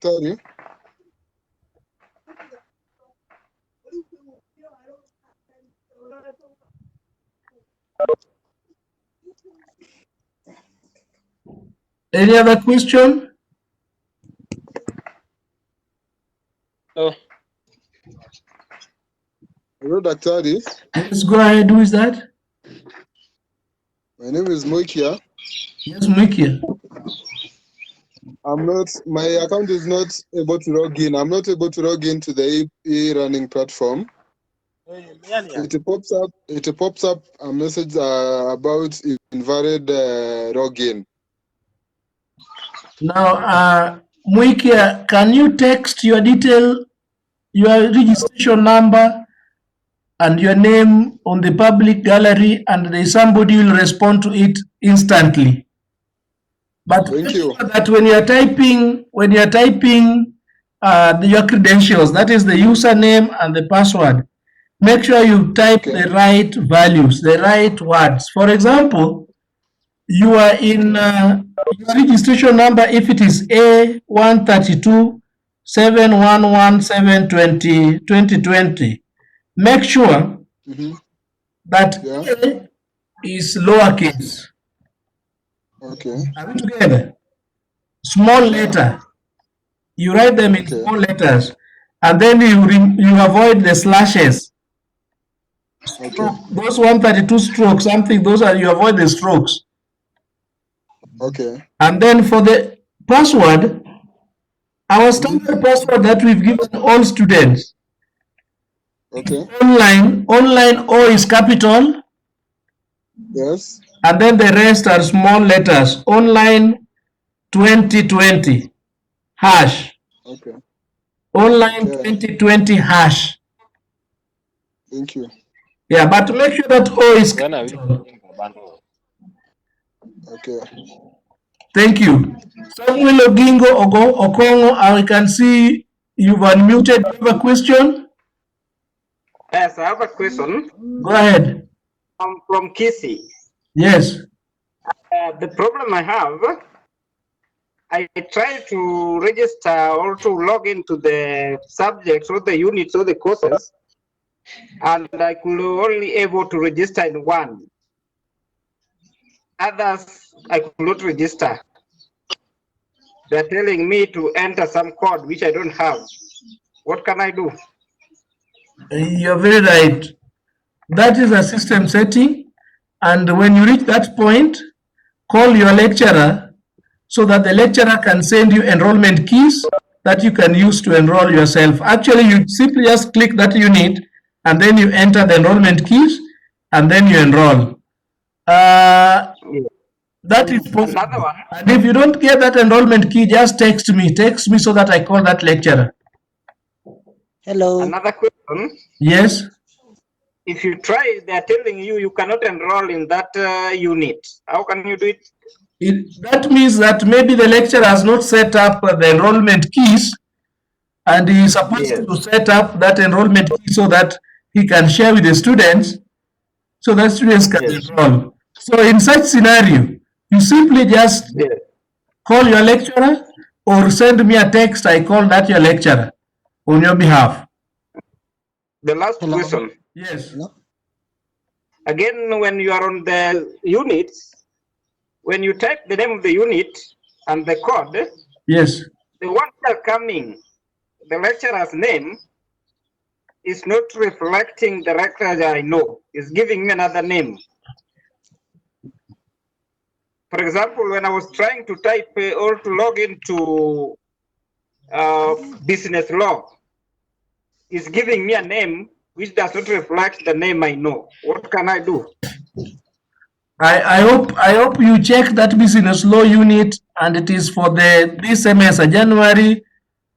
Sorry. Any other question? Oh. Hello, Daktari. Yes, go ahead. Who is that? My name is Moikia. Yes, Mickey. My account is not able to log in. I'm not able to log into the e-learning platform. It pops up a message about invalid login. Now, Muikia, can you text your registration number and your name on the public gallery, and somebody will respond to it instantly. But thank you. That when you are typing, your credentials, that is the username and the password, make sure you type the right values, the right words. For example, you are in your registration number, if it is A132 711 2020, make sure that A is lowercase. Okay. Are we together? Small letter. You write them in small letters, and then you avoid the slashes. Okay. Those 132 strokes, something, you avoid the strokes. Okay. And then for the password, our standard password that we've given all students. Okay. Online O is capital. Yes. And then the rest are small letters. Online 2020 hash. Okay. Online 2020 hash. Thank you. Yeah, but make sure that O is When are we capital. getting the bundle? Okay. Thank you. Samuel Ogingo Okongo, I can see you've unmuted. You have a question? Yes, I have a question. Go ahead. I'm from Kisi. Yes. The problem I have, I try to register or to log into the subjects or the units or the courses, and I could only able to register in one. Others, I could not register. They're telling me to enter some code which I don't have. What can I do? You're very right. That is a system setting. And when you reach that point, call your lecturer so that the lecturer can send you enrollment keys that you can use to enroll yourself. Actually, you simply just click that unit and then you enter the enrollment keys and then you enroll. That is possible. Another one. And if you don't get that enrollment key, just text me. Text me so that I call that lecturer. Hello. Another question. Yes. If you try, they're telling you you cannot enroll in that unit. How can you do it? That means that maybe the lecturer has not set up the enrollment keys, and he is supposed to set up that enrollment key so that he can share with the students, so that students can enroll. So in such scenario, you simply just call your lecturer or send me a text. I call that your lecturer on your behalf. The last question. Yes. Again, when you are on the units, when you type the name of the unit and the code, yes, the ones that are coming, the lecturer's name, is not reflecting the record I know. It's giving me another name. For example, when I was trying to type or to log into business law, it's giving me a name which does not reflect the name I know. What can I do? I hope you check that business law unit, and it is for this semester, January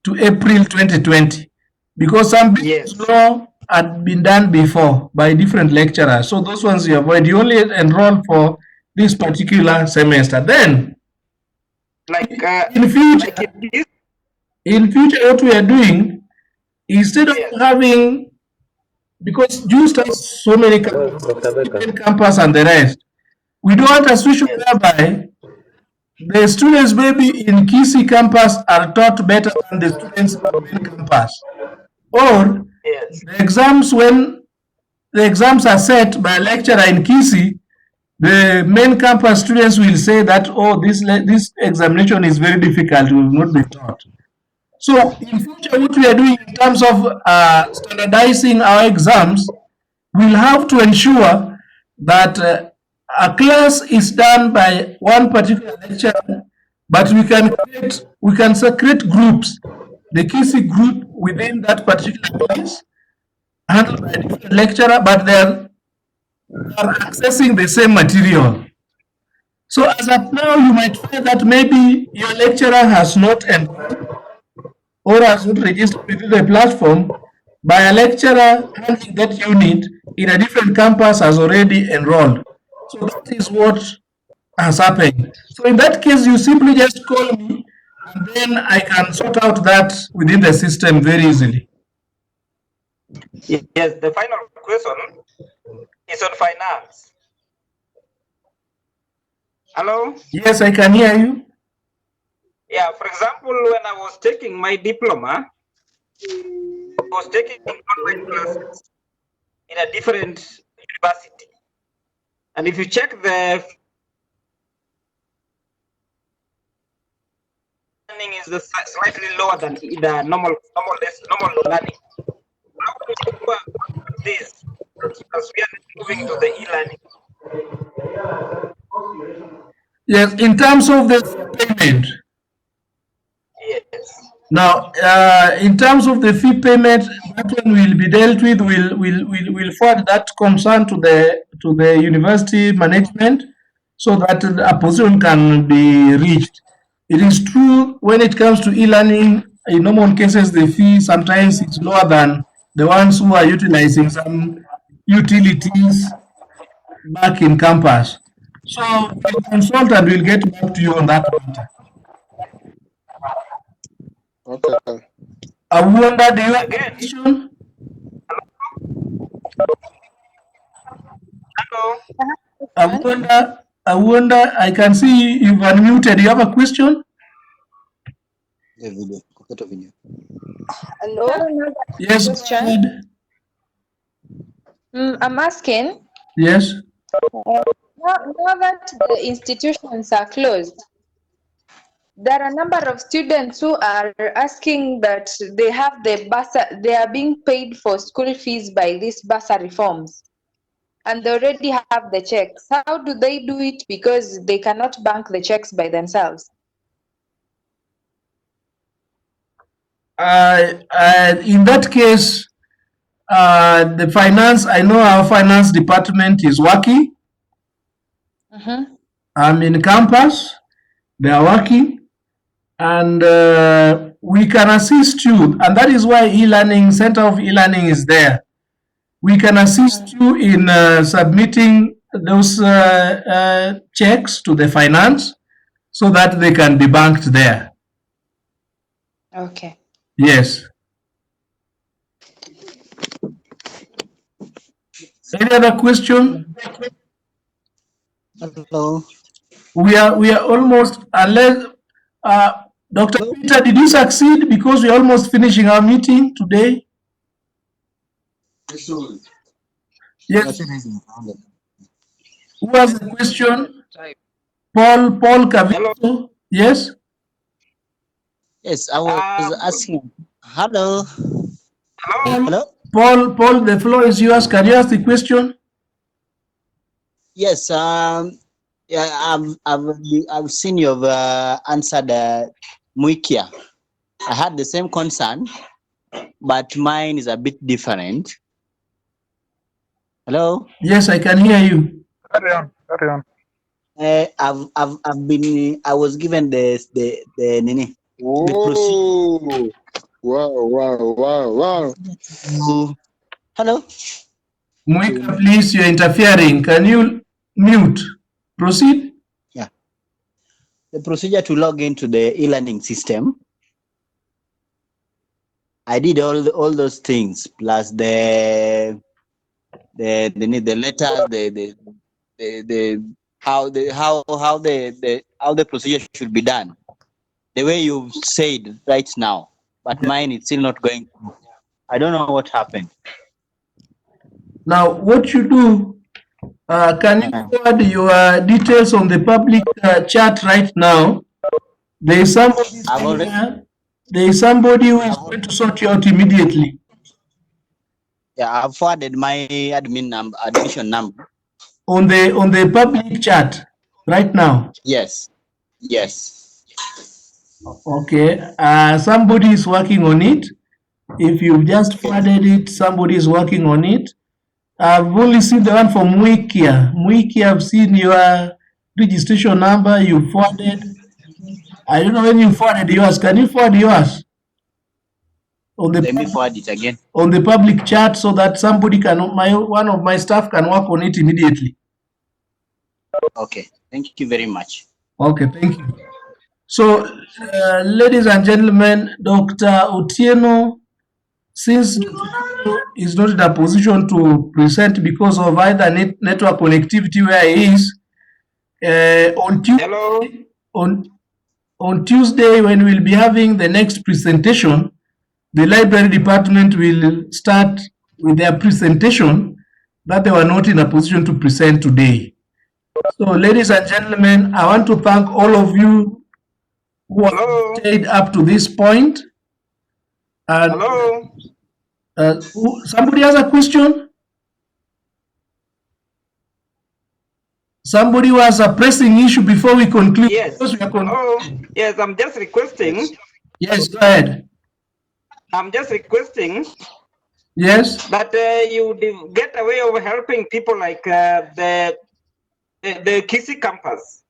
to April 2020, because some business law had been done before by different lecturers. So those ones you avoid. You only enroll for this particular semester. Then, in future, what we are doing, instead of having, because JUST has so many campus and the rest, we don't want a situation whereby the students maybe in Kisi campus are taught better than the students in the main campus. Or the exams, when the exams are set by a lecturer in Kisi, the main campus students will say that, oh, this examination is very difficult, will not be taught. So in future, what we are doing in terms of standardizing our exams, we'll have to ensure that a class is done by one particular lecturer, but we can create groups, the Kisi group within that particular class, handled by a different lecturer, but they are accessing the same material. So as of now, you might find that maybe your lecturer has not enrolled or has not registered within the platform, by a lecturer handling that unit in a different campus has already enrolled. So that is what has happened. So in that case, you simply just call me, and then I can sort out that within the system very easily. Yes, the final question is on finance. Hello? Yes, I can hear you. Yeah, for example, when I was taking my diploma, I was taking online classes in a different university. And if you check the learning is slightly lower than the normal learning. How do you work this as we are moving to the e-learning? Yes, in terms of the payment. Yes. Now, in terms of the fee payment, that one will be dealt with. We'll forward that concern to the university management, so that a position can be reached. It is true when it comes to e-learning, in normal cases, the fee sometimes is lower than the ones who are utilizing some utilities back in campus. So we'll consult and we'll get back to you on that matter. Okay. I wonder, do you have a question? Hello. I wonder, I can see you've unmuted. You have a question? Hello? Yes, Question. I'm asking. Yes. Now that the institutions are closed, there are a number of students who are asking that they have they are being paid for school fees by these bursary forms, and they already have the checks. How do they do it? Because they cannot bank the checks by themselves. In that case, the finance, I know our finance department is working. I'm in campus, they are working, and we can assist you. And that is why e-learning, Center of e-learning is there. We can assist you in submitting those checks to the finance so that they can be banked there. Okay. Yes. Any other question? Hello. We are almost, unless Dr. Peter, did you succeed? Because we're almost finishing our meeting today. Yes. Who has the question? Paul Cavito. Yes. Yes, I was asking. Hello. Hello. Hello. Paul, the floor is yours. Can you ask the question? Yes. Yeah, I've seen you've answered Muikia. I had the same concern, but mine is a bit different. Hello. Yes, I can hear you. Carry on. Carry on. I was given the Whoa. Wow. Hello. Mwika, please, you're interfering. Can you mute? Proceed. Yeah. The procedure to log into the e-learning system. I did all those things plus the letters, how the procedure should be done. The way you've said right now, but mine is still not going through. I don't know what happened. Now, what you do, can you forward your details on the public chat right now? There is somebody somewhere. There is somebody who is going to sort you out immediately. Yeah, I've forwarded my admission number. On the public chat right now. Yes. Okay. Somebody is working on it. If you've just forwarded it, somebody is working on it. I've only seen the one from Muikia. Muikia, I've seen your registration number you forwarded. I don't know when you forwarded yours. Can you forward yours? Let me forward it again. On the public chat so that somebody can, one of my staff can work on it immediately. Okay. Thank you very much. Okay, thank you. So, ladies and gentlemen, Dr. Otieno, since is not in a position to present because of either network connectivity where he is, on Tuesday when we'll be having the next presentation, the library department will start with their presentation that they were not in a position to present today. So, ladies and gentlemen, I want to thank all of you who have stayed up to this point. And somebody has a question? Somebody who has a pressing issue before we conclude? Yes. Yes, I'm just requesting. Yes, go ahead. I'm just requesting. Yes. That you get a way of helping people like the Kisi campus.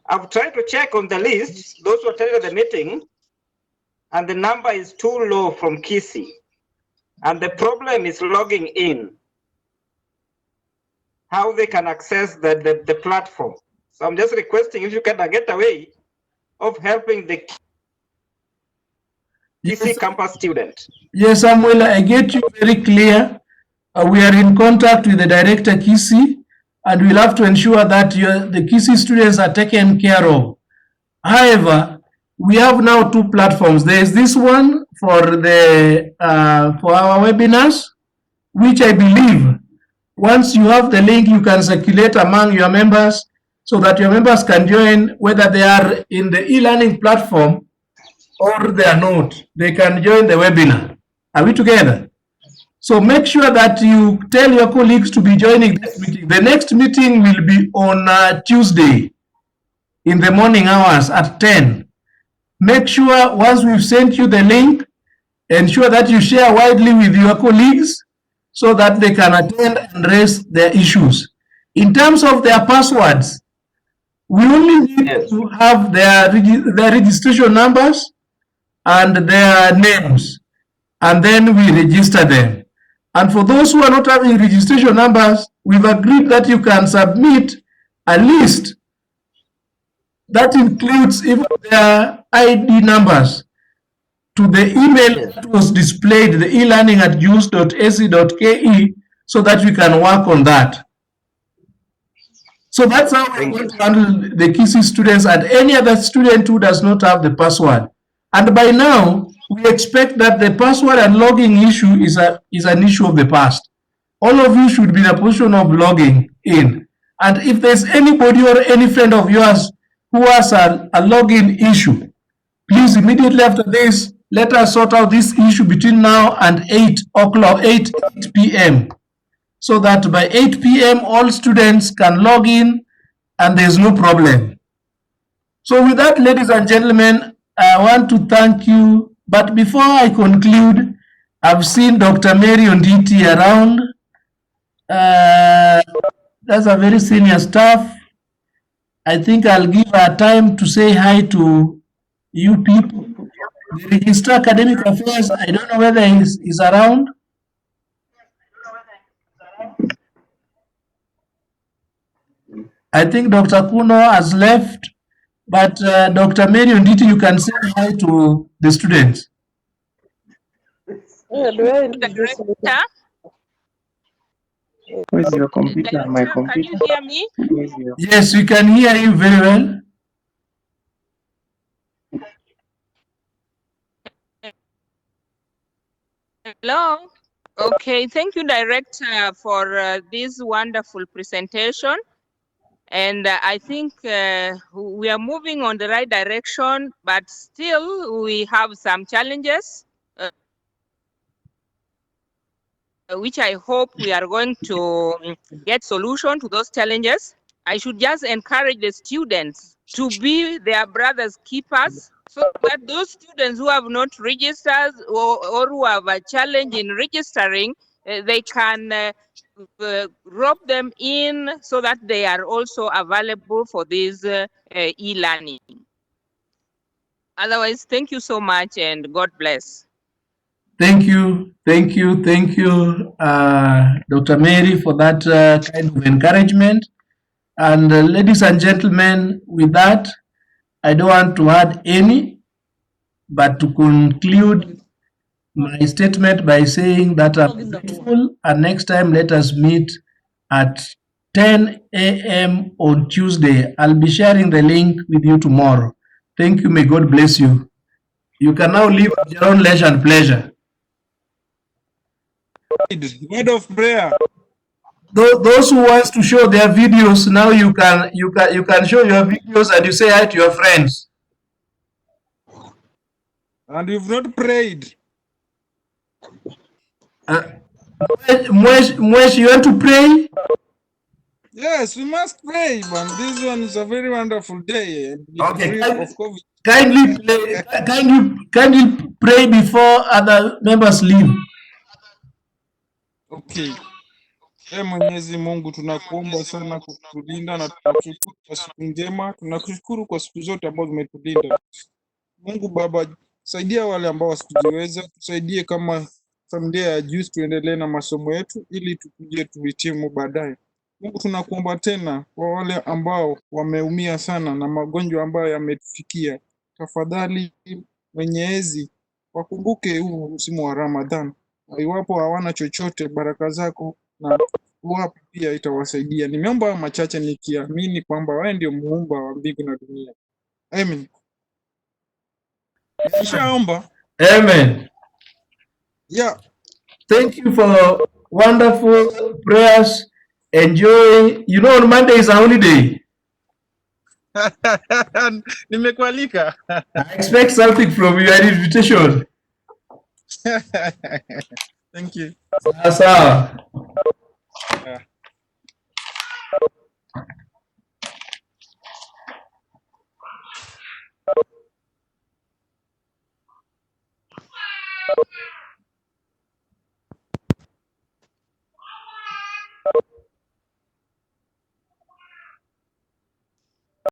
I've tried to check on the list, those who attended the meeting, and the number is too low from Kisi. And the problem is logging in, how they can access the platform. So I'm just requesting if you can get a way of helping the Kisi campus student. Yes, Samuel, I get you very clear. We are in contact with the director Kisi, and we'll have to ensure that the Kisi students are taken care of. However, we have now two platforms. There is this one for for our webinars, which I believe once you have the link, you can circulate among your members so that your members can join, whether they are in the e-learning platform or they are not. They can join the webinar. Are we together? So make sure that you tell your colleagues to be joining this meeting. The next meeting will be on Tuesday in the morning hours at 10. Make sure once we've sent you the link, ensure that you share widely with your colleagues so that they can attend and raise their issues. In terms of their passwords, we only need to have their registration numbers and their names, and then we register them. And for those who are not having registration numbers, we've agreed that you can submit a list that includes even their ID numbers to the email that was displayed, the elearning@juice.ac.ke, so that we can work on that. So that's how we're going to handle the Kisi students and any other student who does not have the password. And by now, we expect that the password and logging issue is an issue of the past. All of you should be in a position of logging in. And if there's anybody or any friend of yours who has a login issue, please immediately after this, let us sort out this issue between now and 8 o'clock, 8 p.m. so that by 8 p.m. all students can log in and there's no problem. So with that, ladies and gentlemen, I want to thank you. But before I conclude, I've seen Dr. Mary Onditi around. That's a very senior staff. I think I'll give her time to say hi to you people. The Register Academic Affairs, I don't know whether he's around. I think Dr. Kuno has left, but Dr. Mary Onditi, you can say hi to the students. Director, Where's your computer? My Director, can you computer. hear me? Where's your... Yes, we can hear you very well. Hello. Okay, thank you, Director, for this wonderful presentation. And I think we are moving on the right direction, but still we have some challenges, which I hope we are going to get solution to those challenges. I should just encourage the students to be their brothers' keepers, so that those students who have not registered or who have a challenge in registering, they can rope them in so that they are also available for this e-learning. Otherwise, thank you so much and God bless. Thank you, Dr. Mary, for that kind of encouragement. And ladies and gentlemen, with that, I don't want to add any, but to conclude my statement by saying that I'm grateful, and next time let us meet at 10 a.m. on Tuesday. I'll be sharing the link with you tomorrow. Thank you. May God bless you. You can now leave at your own leisure and pleasure. Word of prayer. Those who wants to show their videos, now you can show your videos and you say hi to your friends. And you've not prayed. Mwesh, you want to pray? Yes, we must pray, man. This one is a very wonderful day. Okay. Of COVID. Kindly pray before other members leave. Okay. Ee Mwenyezi Mungu, tunakuomba sana kwa kutulinda na tunakushukuru kwa siku njema. Tunakushukuru kwa siku zote ambazo umetulinda. Mungu Baba, saidia wale ambao wasikujiweza, tusaidie kama familia ya Juice tuendelee na masomo yetu ili tukuje tuhitimu baadaye. Mungu, tunakuomba tena kwa wale ambao wameumia sana na magonjwa ambayo yametufikia. Tafadhali Mwenyezi, wakumbuke huu msimu wa Ramadhan. Iwapo hawana chochote, baraka zako na wapo pia itawasaidia. Nimeomba machache nikiamini kwamba wewe ndio muumba wa mbingu na dunia. Amen. Nishaomba. Amen. Yeah. Thank you for wonderful prayers. Enjoy. You know, on Monday is a holiday. Nimekualika. I expect something from you, an invitation. Thank you. Sawa. Yeah.